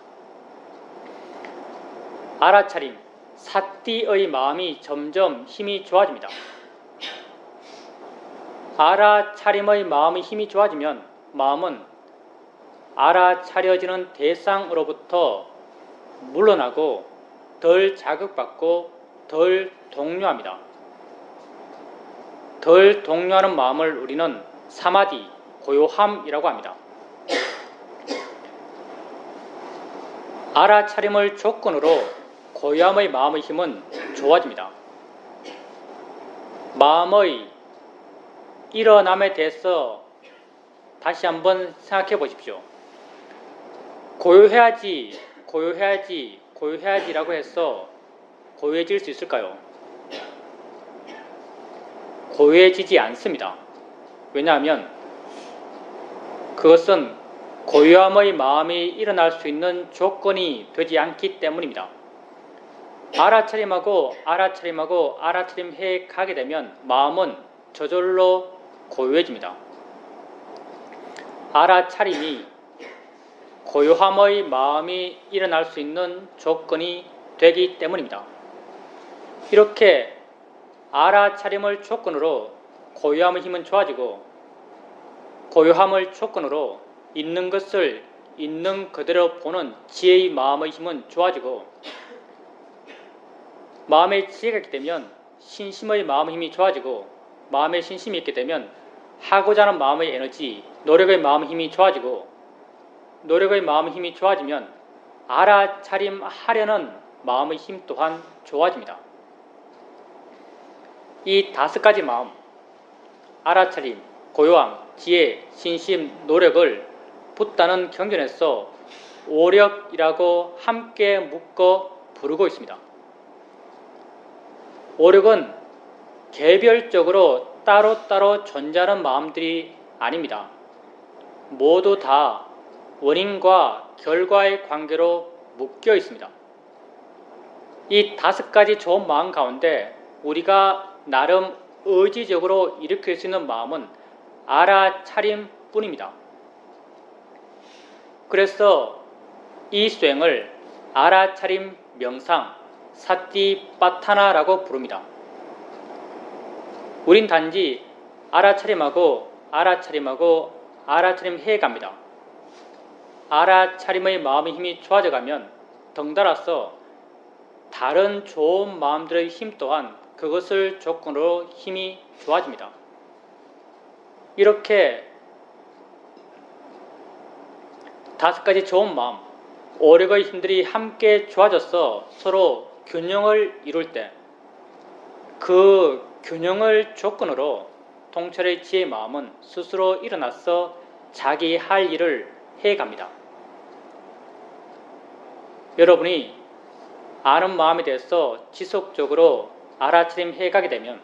알아차림, 사띠의 마음이 점점 힘이 좋아집니다. 알아차림의 마음의 힘이 좋아지면 마음은 알아차려지는 대상으로부터 물러나고 덜 자극받고 덜 동요합니다. 덜 동요하는 마음을 우리는 사마디, 고요함이라고 합니다. 알아차림을 조건으로 고요함의 마음의 힘은 좋아집니다. 마음의 일어남에 대해서 다시 한번 생각해 보십시오. 고요해야지, 고요해야지, 고요해야지라고 해서 고요해질 수 있을까요? 고요해지지 않습니다. 왜냐하면 그것은 고요함의 마음이 일어날 수 있는 조건이 되지 않기 때문입니다. 알아차림하고 알아차림해 가게 되면 마음은 저절로 고요해집니다. 알아차림이 고요함의 마음이 일어날 수 있는 조건이 되기 때문입니다. 이렇게 알아차림을 조건으로 고요함의 힘은 좋아지고, 고요함을 조건으로 있는 것을 있는 그대로 보는 지혜의 마음의 힘은 좋아지고, 마음의 지혜가 있게 되면 신심의 마음의 힘이 좋아지고, 마음의 신심이 있게 되면 하고자 하는 마음의 에너지, 노력의 마음의 힘이 좋아지고, 노력의 마음의 힘이 좋아지면 알아차림하려는 마음의 힘 또한 좋아집니다. 이 5가지 마음, 알아차림, 고요함, 지혜, 신심, 노력을 붓다는 경전에서 오력이라고 함께 묶어 부르고 있습니다. 오력은 개별적으로 따로따로 존재하는 마음들이 아닙니다. 모두 다 원인과 결과의 관계로 묶여 있습니다. 이 5가지 좋은 마음 가운데 우리가 나름 의지적으로 일으킬 수 있는 마음은 알아차림뿐입니다. 그래서 이 수행을 알아차림 명상, 사티파타나라고 부릅니다. 우린 단지 알아차림하고 알아차림해 갑니다. 알아차림의 마음의 힘이 좋아져가면 덩달아서 다른 좋은 마음들의 힘 또한 그것을 조건으로 힘이 좋아집니다. 이렇게 5가지 좋은 마음, 오력의 힘들이 함께 좋아져서 서로 균형을 이룰 때, 그 균형을 조건으로 통찰의 지혜의 마음은 스스로 일어나서 자기 할 일을 해갑니다. 여러분이 아는 마음에 대해서 지속적으로 알아차림 해가게 되면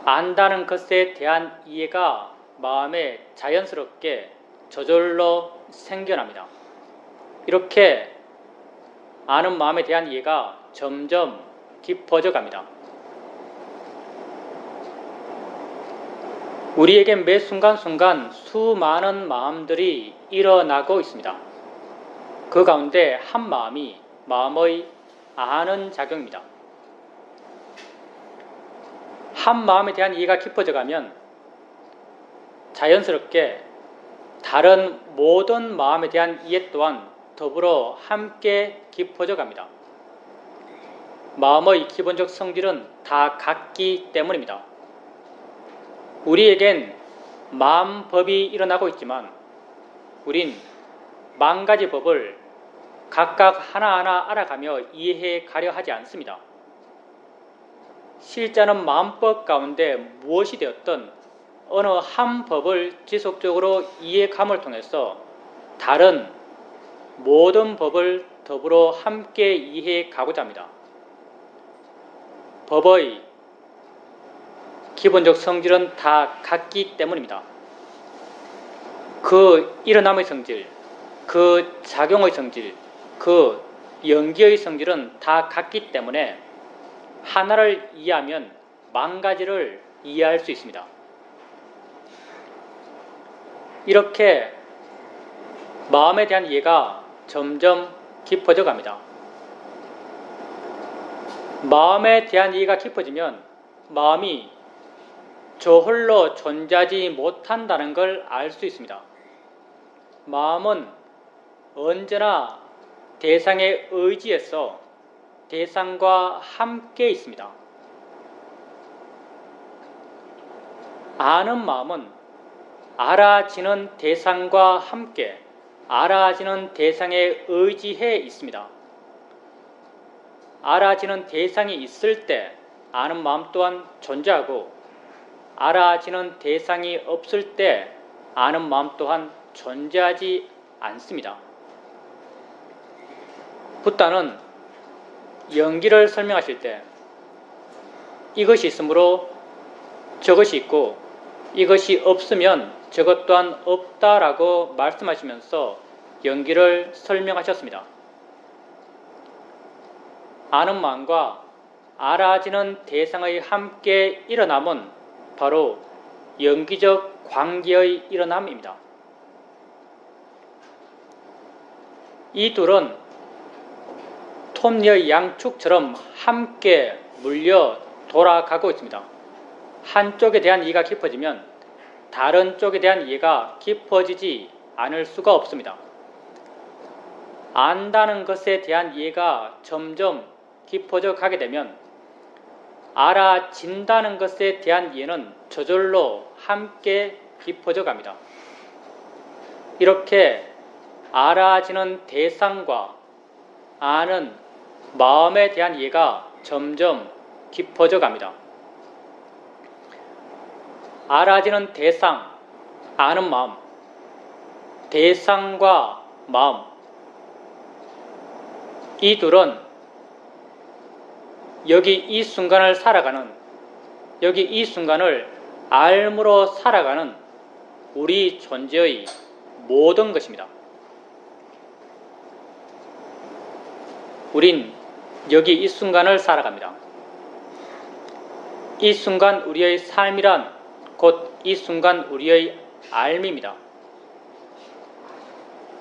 안다는 것에 대한 이해가 마음에 자연스럽게 저절로 생겨납니다. 이렇게 아는 마음에 대한 이해가 점점 깊어져 갑니다. 우리에게 매 순간순간 수많은 마음들이 일어나고 있습니다. 그 가운데 한 마음이 마음의 아는 작용입니다. 한 마음에 대한 이해가 깊어져 가면 자연스럽게 다른 모든 마음에 대한 이해 또한 더불어 함께 깊어져 갑니다. 마음의 기본적 성질은 다 같기 때문입니다. 우리에겐 마음법이 일어나고 있지만 우린 10,000가지 법을 각각 하나하나 알아가며 이해해 가려 하지 않습니다. 실제는 마음법 가운데 무엇이 되었든 어느 한 법을 지속적으로 이해감을 통해서 다른 모든 법을 더불어 함께 이해해 가고자 합니다. 법의 기본적 성질은 다 같기 때문입니다. 그 일어남의 성질, 그 작용의 성질, 그 연기의 성질은 다 같기 때문에 하나를 이해하면 10,000가지를 이해할 수 있습니다. 이렇게 마음에 대한 이해가 점점 깊어져 갑니다. 마음에 대한 이해가 깊어지면 마음이 저 홀로 존재하지 못한다는 걸 알 수 있습니다. 마음은 언제나 대상의 의지에서 대상과 함께 있습니다. 아는 마음은 알아지는 대상과 함께 알아지는 대상에 의지해 있습니다. 알아지는 대상이 있을 때 아는 마음 또한 존재하고 알아지는 대상이 없을 때 아는 마음 또한 존재하지 않습니다. 붓다는 연기를 설명하실 때 이것이 있으므로 저것이 있고 이것이 없으면 저것 또한 없다라고 말씀하시면서 연기를 설명하셨습니다. 아는 마음과 알아지는 대상의 함께 일어남은 바로 연기적 관계의 일어남입니다. 이 둘은 톱니의 양축처럼 함께 물려 돌아가고 있습니다. 한쪽에 대한 이해가 깊어지면 다른 쪽에 대한 이해가 깊어지지 않을 수가 없습니다. 안다는 것에 대한 이해가 점점 깊어져 가게 되면 알아진다는 것에 대한 이해는 저절로 함께 깊어져 갑니다. 이렇게 알아지는 대상과 아는 마음에 대한 이해가 점점 깊어져 갑니다. 알아지는 대상, 아는 마음, 대상과 마음, 이 둘은 여기 이 순간을 살아가는, 여기 이 순간을 알므로 살아가는 우리 존재의 모든 것입니다. 우린 여기 이 순간을 살아갑니다. 이 순간 우리의 삶이란 곧 이 순간 우리의 삶입니다.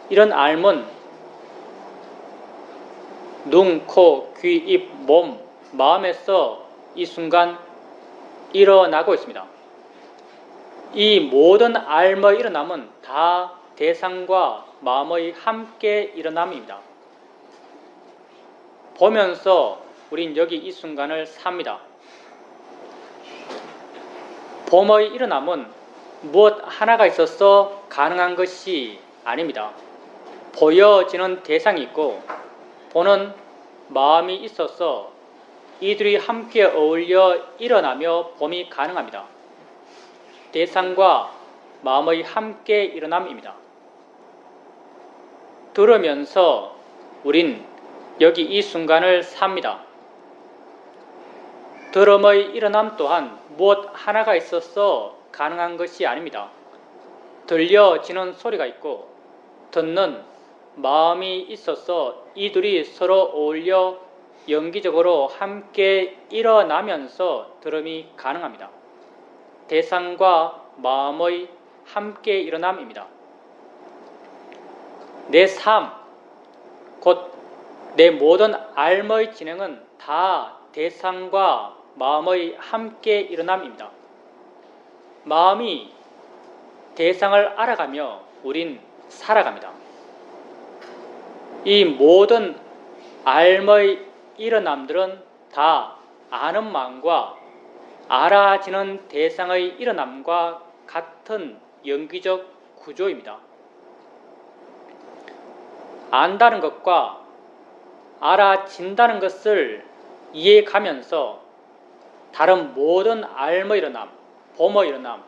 이런 삶은 눈, 코, 귀, 입, 몸, 마음에서 이 순간 일어나고 있습니다. 이 모든 삶의 일어남은 다 대상과 마음의 함께 일어남입니다. 보면서 우린 여기 이 순간을 삽니다. 봄의 일어남은 무엇 하나가 있어서 가능한 것이 아닙니다. 보여지는 대상이 있고 보는 마음이 있어서 이들이 함께 어울려 일어나며 봄이 가능합니다. 대상과 마음의 함께 일어남입니다. 들으면서 우린 여기 이 순간을 삽니다. 들음의 일어남 또한 무엇 하나가 있어서 가능한 것이 아닙니다. 들려지는 소리가 있고 듣는 마음이 있어서 이들이 서로 어울려 연기적으로 함께 일어나면서 들음이 가능합니다. 대상과 마음의 함께 일어남입니다. 내 삶, 곧 내 모든 삶의 진행은 다 대상과 마음의 함께 일어남입니다. 마음이 대상을 알아가며 우린 살아갑니다. 이 모든 삶의 일어남들은 다 아는 마음과 알아지는 대상의 일어남과 같은 연기적 구조입니다. 안다는 것과 알아진다는 것을 이해가면서 다른 모든 삶의 일어남, 봄의 일어남,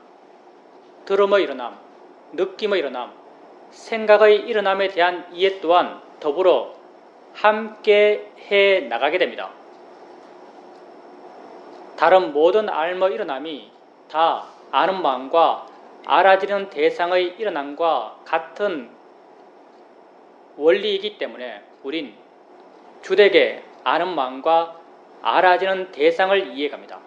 들음의 일어남, 느낌의 일어남, 생각의 일어남에 대한 이해 또한 더불어 함께 해 나가게 됩니다. 다른 모든 삶의 일어남이 다 아는 마음과 알아지는 대상의 일어남과 같은 원리이기 때문에 우린 주되게 아는 마음과 알아지는 대상을 이해갑니다.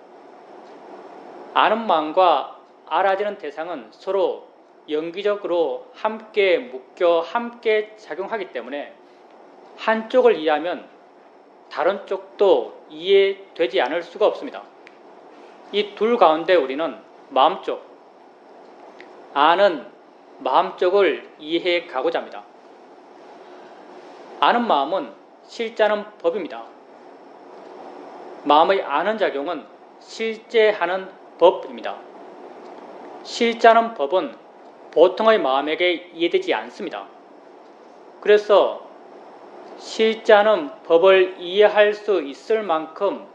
아는 마음과 알아지는 대상은 서로 연기적으로 함께 묶여 함께 작용하기 때문에 한쪽을 이해하면 다른 쪽도 이해되지 않을 수가 없습니다. 이 둘 가운데 우리는 마음 쪽, 아는 마음 쪽을 이해해 가고자 합니다. 아는 마음은 실제하는 법입니다. 마음의 아는 작용은 실제하는 법입니다. 실제하는 법은 보통의 마음에게 이해되지 않습니다. 그래서 실제하는 법을 이해할 수 있을 만큼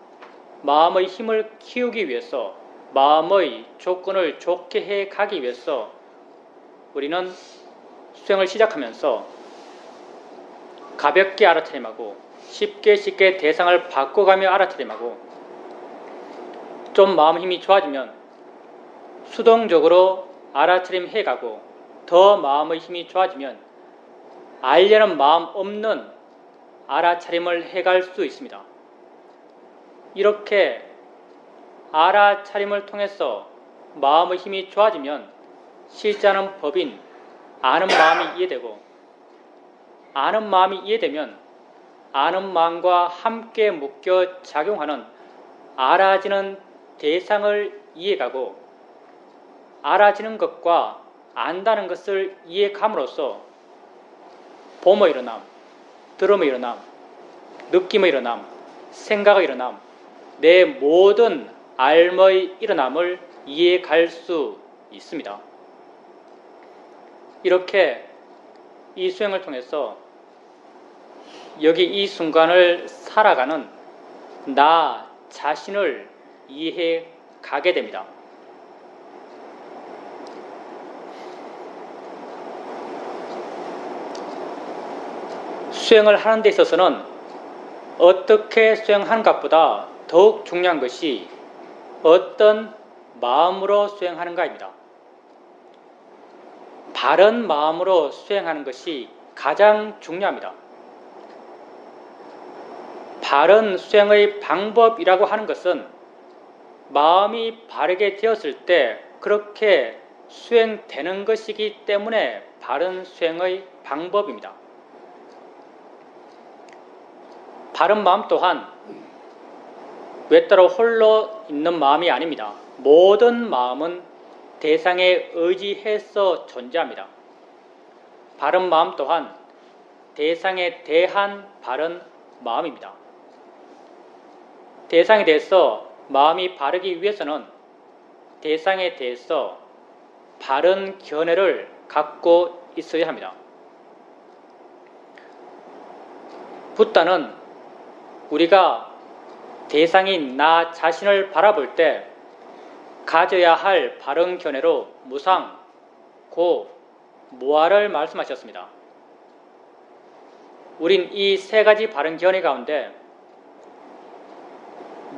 마음의 힘을 키우기 위해서 마음의 조건을 좋게 해 가기 위해서 우리는 수행을 시작하면서 가볍게 알아차림하고 쉽게 대상을 바꿔가며 알아차림하고 좀 마음 힘이 좋아지면 수동적으로 알아차림해가고 더 마음의 힘이 좋아지면 알려는 마음 없는 알아차림을 해갈 수 있습니다. 이렇게 알아차림을 통해서 마음의 힘이 좋아지면 실제하는 법인 아는 마음이 이해되고, 아는 마음이 이해되면 아는 마음과 함께 묶여 작용하는 알아지는 대상을 이해가고, 알아지는 것과 안다는 것을 이해감으로써 봄의 일어남, 들음의 일어남, 느낌의 일어남, 생각의 일어남, 내 모든 알의 일어남을 이해갈 수 있습니다. 이렇게 이 수행을 통해서 여기 이 순간을 살아가는 나 자신을 이해해 가게 됩니다. 수행을 하는 데 있어서는 어떻게 수행하는 것보다 더욱 중요한 것이 어떤 마음으로 수행하는가입니다. 바른 마음으로 수행하는 것이 가장 중요합니다. 바른 수행의 방법이라고 하는 것은 마음이 바르게 되었을 때 그렇게 수행되는 것이기 때문에 바른 수행의 방법입니다. 바른 마음 또한 외따로 홀로 있는 마음이 아닙니다. 모든 마음은 대상에 의지해서 존재합니다. 바른 마음 또한 대상에 대한 바른 마음입니다. 대상에 대해서 마음이 바르기 위해서는 대상에 대해서 바른 견해를 갖고 있어야 합니다. 붓다는 우리가 대상인 나 자신을 바라볼 때 가져야 할 바른 견해로 무상, 고, 무아를 말씀하셨습니다. 우린 이 세 가지 바른 견해 가운데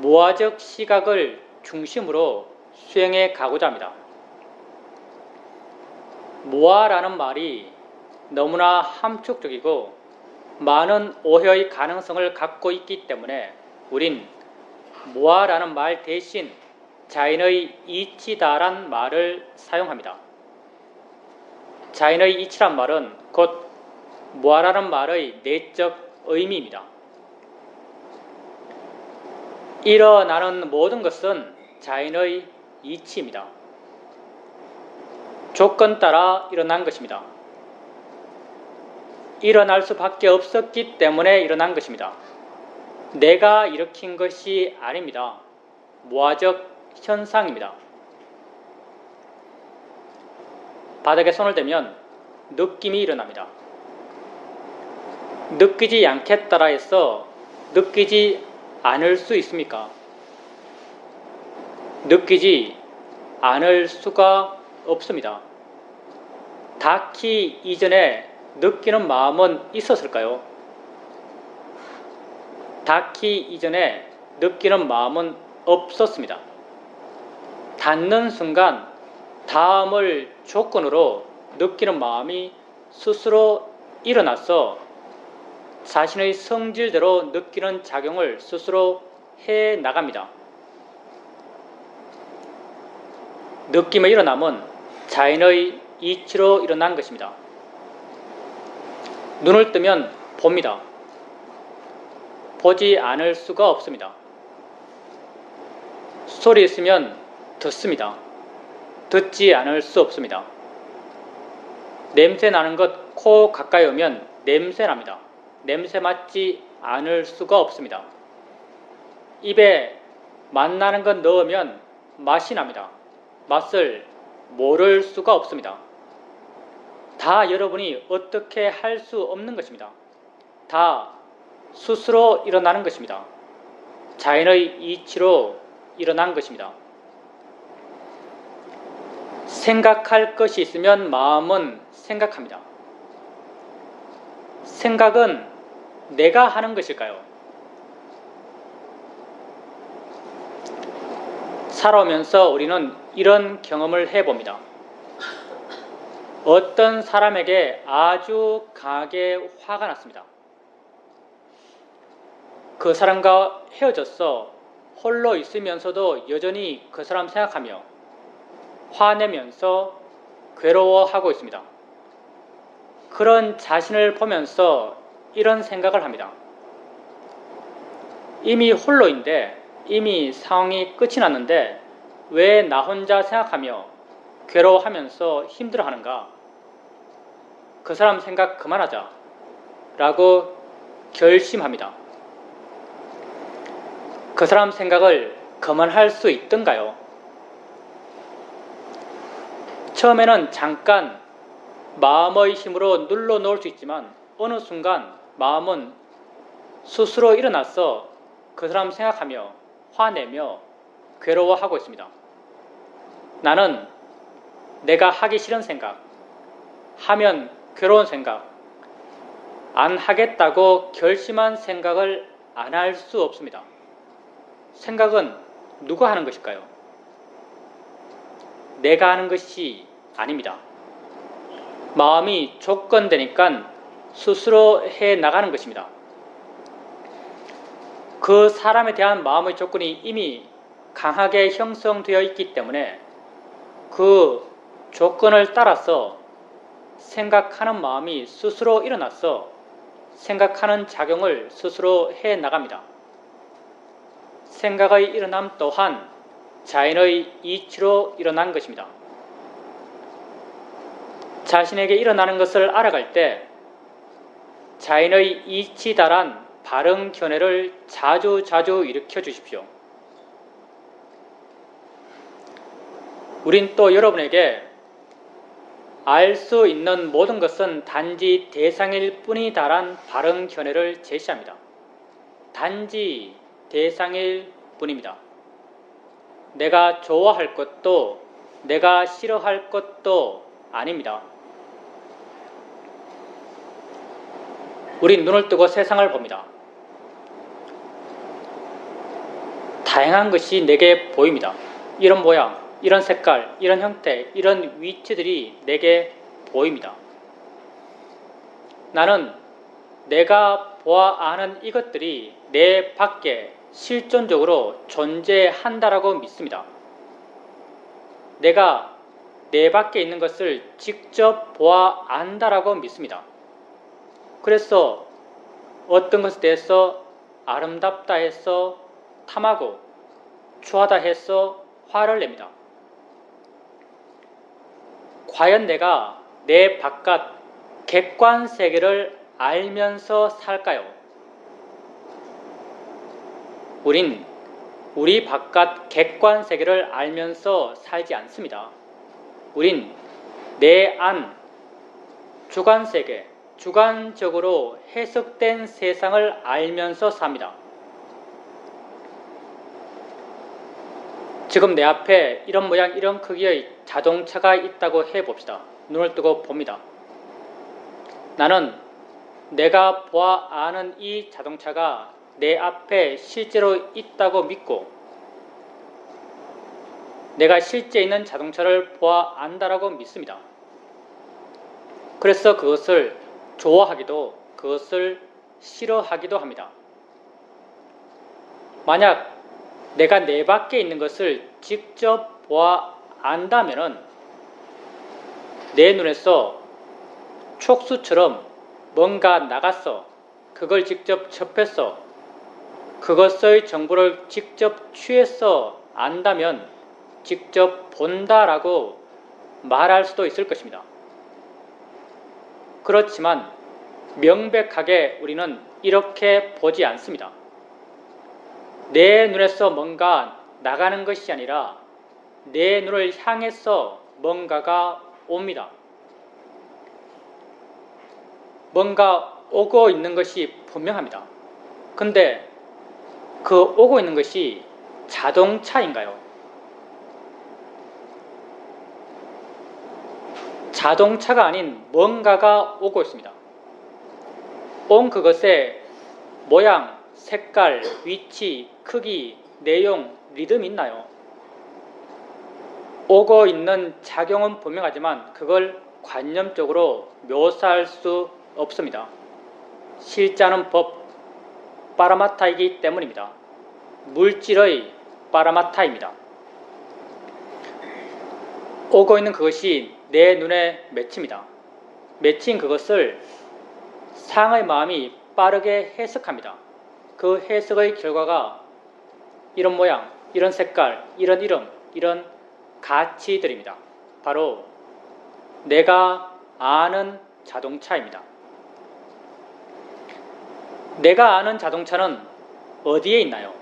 무아적 시각을 중심으로 수행해 가고자 합니다. 무아라는 말이 너무나 함축적이고 많은 오해의 가능성을 갖고 있기 때문에 우린 무아라는 말 대신 자인의 이치다란 말을 사용합니다. 자인의 이치란 말은 곧 무아라는 말의 내적 의미입니다. 일어나는 모든 것은 자인의 이치입니다. 조건 따라 일어난 것입니다. 일어날 수밖에 없었기 때문에 일어난 것입니다. 내가 일으킨 것이 아닙니다. 무아적 현상입니다. 바닥에 손을 대면 느낌이 일어납니다. 느끼지 않겠다라 해서 느끼지 않을 수 있습니까? 느끼지 않을 수가 없습니다. 닿기 이전에 느끼는 마음은 있었을까요? 닿기 이전에 느끼는 마음은 없었습니다. 닿는 순간 다음을 조건으로 느끼는 마음이 스스로 일어나서 자신의 성질대로 느끼는 작용을 스스로 해 나갑니다. 느낌의 일어남은 자인의 이치로 일어난 것입니다. 눈을 뜨면 봅니다. 보지 않을 수가 없습니다. 소리 있으면 듣습니다. 듣지 않을 수 없습니다. 냄새 나는 것 코 가까이 오면 냄새 납니다. 냄새 맡지 않을 수가 없습니다. 입에 맛나는 것 넣으면 맛이 납니다. 맛을 모를 수가 없습니다. 다 여러분이 어떻게 할 수 없는 것입니다. 다 스스로 일어나는 것입니다. 자연의 이치로 일어난 것입니다. 생각할 것이 있으면 마음은 생각합니다. 생각은 내가 하는 것일까요? 살아오면서 우리는 이런 경험을 해봅니다. 어떤 사람에게 아주 강하게 화가 났습니다. 그 사람과 헤어졌어 홀로 있으면서도 여전히 그 사람 생각하며 화내면서 괴로워하고 있습니다. 그런 자신을 보면서 이런 생각을 합니다. 이미 홀로인데 이미 상황이 끝이 났는데 왜 나 혼자 생각하며 괴로워하면서 힘들어하는가? 그 사람 생각 그만하자 라고 결심합니다. 그 사람 생각을 그만할 수 있던가요? 처음에는 잠깐 마음의 힘으로 눌러놓을 수 있지만 어느 순간 마음은 스스로 일어나서 그 사람 생각하며 화내며 괴로워하고 있습니다. 나는 내가 하기 싫은 생각, 하면 괴로운 생각, 안 하겠다고 결심한 생각을 안 할 수 없습니다. 생각은 누가 하는 것일까요? 내가 하는 것이 아닙니다. 마음이 조건되니까 스스로 해 나가는 것입니다. 그 사람에 대한 마음의 조건이 이미 강하게 형성되어 있기 때문에 그 조건을 따라서 생각하는 마음이 스스로 일어나서 생각하는 작용을 스스로 해 나갑니다. 생각의 일어남 또한 자연의 이치로 일어난 것입니다. 자신에게 일어나는 것을 알아갈 때 자연의 이치다란 바른 견해를 자주 일으켜 주십시오. 우린 또 여러분에게 알 수 있는 모든 것은 단지 대상일 뿐이다란 바른 견해를 제시합니다. 단지 대상일 뿐입니다. 내가 좋아할 것도 내가 싫어할 것도 아닙니다. 우린 눈을 뜨고 세상을 봅니다. 다양한 것이 내게 보입니다. 이런 모양, 이런 색깔, 이런 형태, 이런 위치들이 내게 보입니다. 나는 내가 보아 아는 이것들이 내 밖에 실존적으로 존재한다라고 믿습니다. 내가 내 밖에 있는 것을 직접 보아 안다라고 믿습니다. 그래서 어떤 것에 대해서 아름답다 해서 탐하고 추하다 해서 화를 냅니다. 과연 내가 내 바깥 객관 세계를 알면서 살까요? 우린 우리 바깥 객관 세계를 알면서 살지 않습니다. 우린 내 안 주관 세계, 주관적으로 해석된 세상을 알면서 삽니다. 지금 내 앞에 이런 모양, 이런 크기의 자동차가 있다고 해봅시다. 눈을 뜨고 봅니다. 나는 내가 보아 아는 이 자동차가 내 앞에 실제로 있다고 믿고 내가 실제 있는 자동차를 보아 안다라고 믿습니다. 그래서 그것을 좋아하기도 그것을 싫어하기도 합니다. 만약 내가 내 밖에 있는 것을 직접 보아 안다면은 내 눈에서 촉수처럼 뭔가 나갔어. 그걸 직접 접했어. 그것의 정보를 직접 취해서 안다면 직접 본다라고 말할 수도 있을 것입니다. 그렇지만 명백하게 우리는 이렇게 보지 않습니다. 내 눈에서 뭔가 나가는 것이 아니라 내 눈을 향해서 뭔가가 옵니다. 뭔가 오고 있는 것이 분명합니다. 근데 그 오고 있는 것이 자동차인가요? 자동차가 아닌 뭔가가 오고 있습니다. 온 그것에 모양, 색깔, 위치, 크기, 내용, 리듬이 있나요? 오고 있는 작용은 분명하지만 그걸 관념적으로 묘사할 수 없습니다. 실제하는 법 파라마타이기 때문입니다. 물질의 파라마타입니다. 오고 있는 그것이 내 눈에 맺힙니다. 맺힌 그것을 상의 마음이 빠르게 해석합니다. 그 해석의 결과가 이런 모양, 이런 색깔, 이런 이름, 이런 가치들입니다. 바로 내가 아는 자동차입니다. 내가 아는 자동차는 어디에 있나요?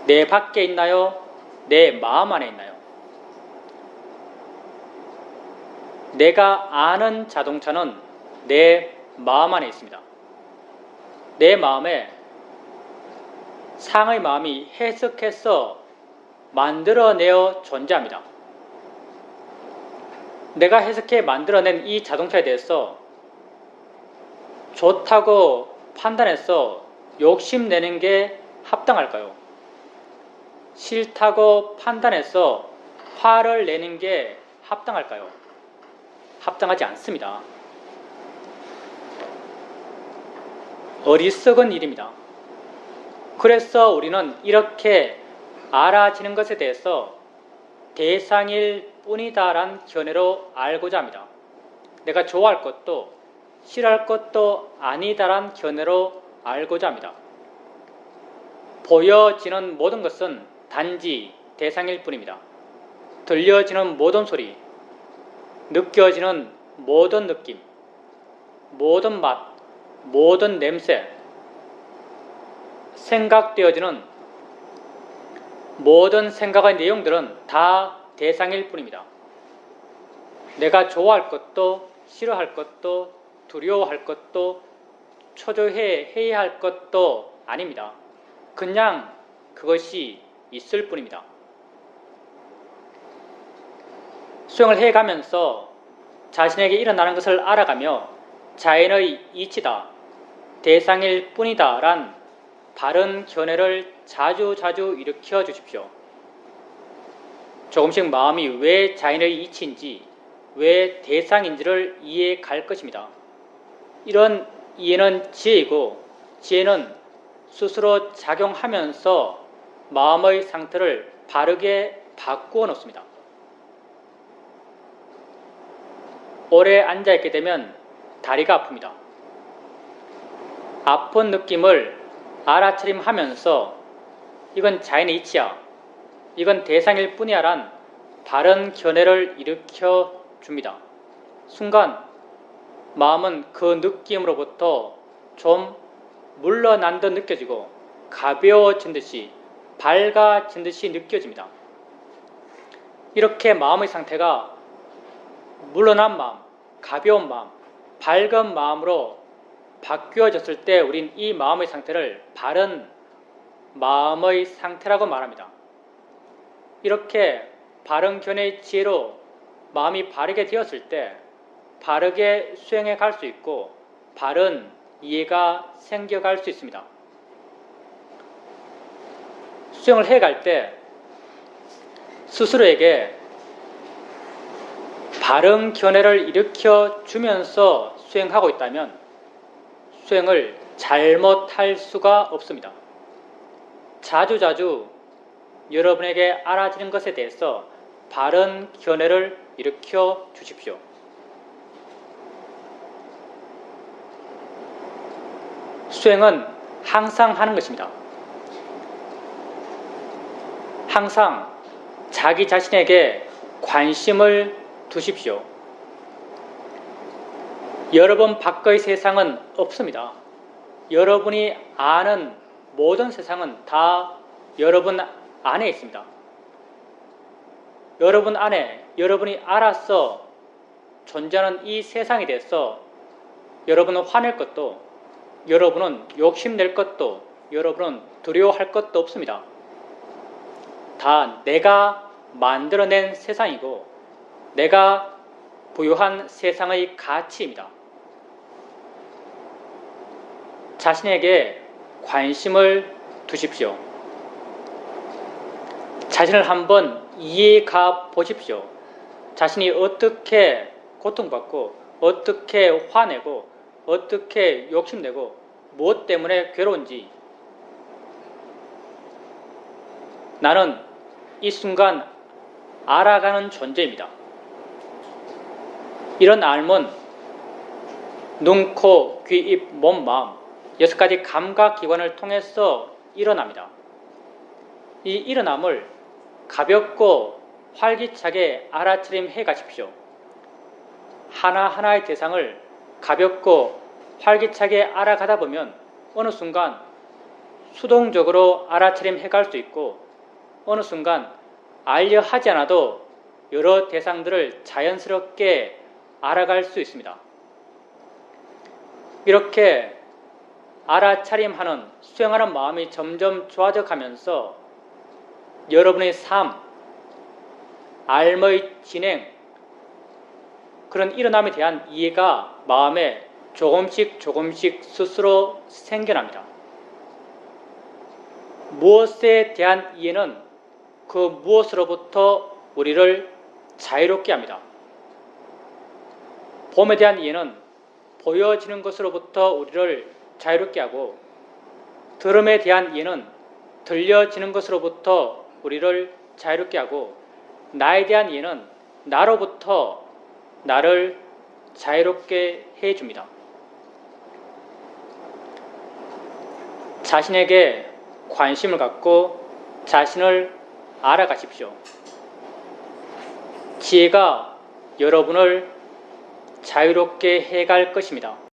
내 밖에 있나요? 내 마음 안에 있나요? 내가 아는 자동차는 내 마음 안에 있습니다. 내 마음에 상의 마음이 해석해서 만들어내어 존재합니다. 내가 해석해 만들어낸 이 자동차에 대해서 좋다고 판단해서 욕심내는 게 합당할까요? 싫다고 판단해서 화를 내는 게 합당할까요? 합당하지 않습니다. 어리석은 일입니다. 그래서 우리는 이렇게 알아지는 것에 대해서 대상일 뿐이다란 견해로 알고자 합니다. 내가 좋아할 것도 싫어할 것도 아니다란 견해로 알고자 합니다. 보여지는 모든 것은 단지 대상일 뿐입니다. 들려지는 모든 소리, 느껴지는 모든 느낌, 모든 맛, 모든 냄새, 생각되어지는 모든 생각의 내용들은 다 대상일 뿐입니다. 내가 좋아할 것도 싫어할 것도 두려워할 것도 초조해해야 할 것도 아닙니다. 그냥 그것이 있을 뿐입니다. 수행을 해가면서 자신에게 일어나는 것을 알아가며 자연의 이치다, 대상일 뿐이다 란 바른 견해를 자주 일으켜 주십시오. 조금씩 마음이 왜 자연의 이치인지, 왜 대상인지를 이해해 갈 것입니다. 이런 이해는 지혜이고, 지혜는 스스로 작용하면서 마음의 상태를 바르게 바꾸어 놓습니다. 오래 앉아있게 되면 다리가 아픕니다. 아픈 느낌을 알아차림하면서 이건 자연의 이치야, 이건 대상일 뿐이야 란 바른 견해를 일으켜 줍니다. 순간 마음은 그 느낌으로부터 좀 물러난 듯 느껴지고 가벼워진 듯이, 밝아진 듯이 느껴집니다. 이렇게 마음의 상태가 물러난 마음, 가벼운 마음, 밝은 마음으로 바뀌어졌을 때 우린 이 마음의 상태를 바른 마음의 상태라고 말합니다. 이렇게 바른 견해의 지혜로 마음이 바르게 되었을 때 바르게 수행해 갈 수 있고 바른 이해가 생겨갈 수 있습니다. 수행을 해갈 때 스스로에게 바른 견해를 일으켜 주면서 수행하고 있다면 수행을 잘못할 수가 없습니다. 자주자주 여러분에게 알아지는 것에 대해서 바른 견해를 일으켜 주십시오. 수행은 항상 하는 것입니다. 항상 자기 자신에게 관심을 두십시오. 여러분 밖의 세상은 없습니다. 여러분이 아는 모든 세상은 다 여러분 안에 있습니다. 여러분 안에 여러분이 알아서 존재하는 이 세상에 대해서 여러분은 화낼 것도, 여러분은 욕심낼 것도, 여러분은 두려워할 것도 없습니다. 다 내가 만들어낸 세상이고 내가 부여한 세상의 가치입니다. 자신에게 관심을 두십시오. 자신을 한번 이해해 가 보십시오. 자신이 어떻게 고통받고 어떻게 화내고 어떻게 욕심내고 무엇 때문에 괴로운지 나는 이 순간 알아가는 존재입니다. 이런 알은 눈, 코, 귀, 입, 몸, 마음 6가지 감각기관을 통해서 일어납니다. 이 일어남을 가볍고 활기차게 알아차림해 가십시오. 하나하나의 대상을 가볍고 활기차게 알아가다 보면 어느 순간 수동적으로 알아차림해 갈 수 있고 어느 순간 알려 하지 않아도 여러 대상들을 자연스럽게 알아갈 수 있습니다. 이렇게 알아차림하는, 수행하는 마음이 점점 좋아져 가면서 여러분의 삶, 삶의 진행, 그런 일어남에 대한 이해가 마음에 조금씩 스스로 생겨납니다. 무엇에 대한 이해는 그 무엇으로부터 우리를 자유롭게 합니다. 봄에 대한 이해는 보여지는 것으로부터 우리를 자유롭게 하고 들음에 대한 이해는 들려지는 것으로부터 우리를 자유롭게 하고 나에 대한 이해는 나로부터 나를 자유롭게 해줍니다. 자신에게 관심을 갖고 자신을 알아가십시오. 지혜가 여러분을 자유롭게 해갈 것입니다.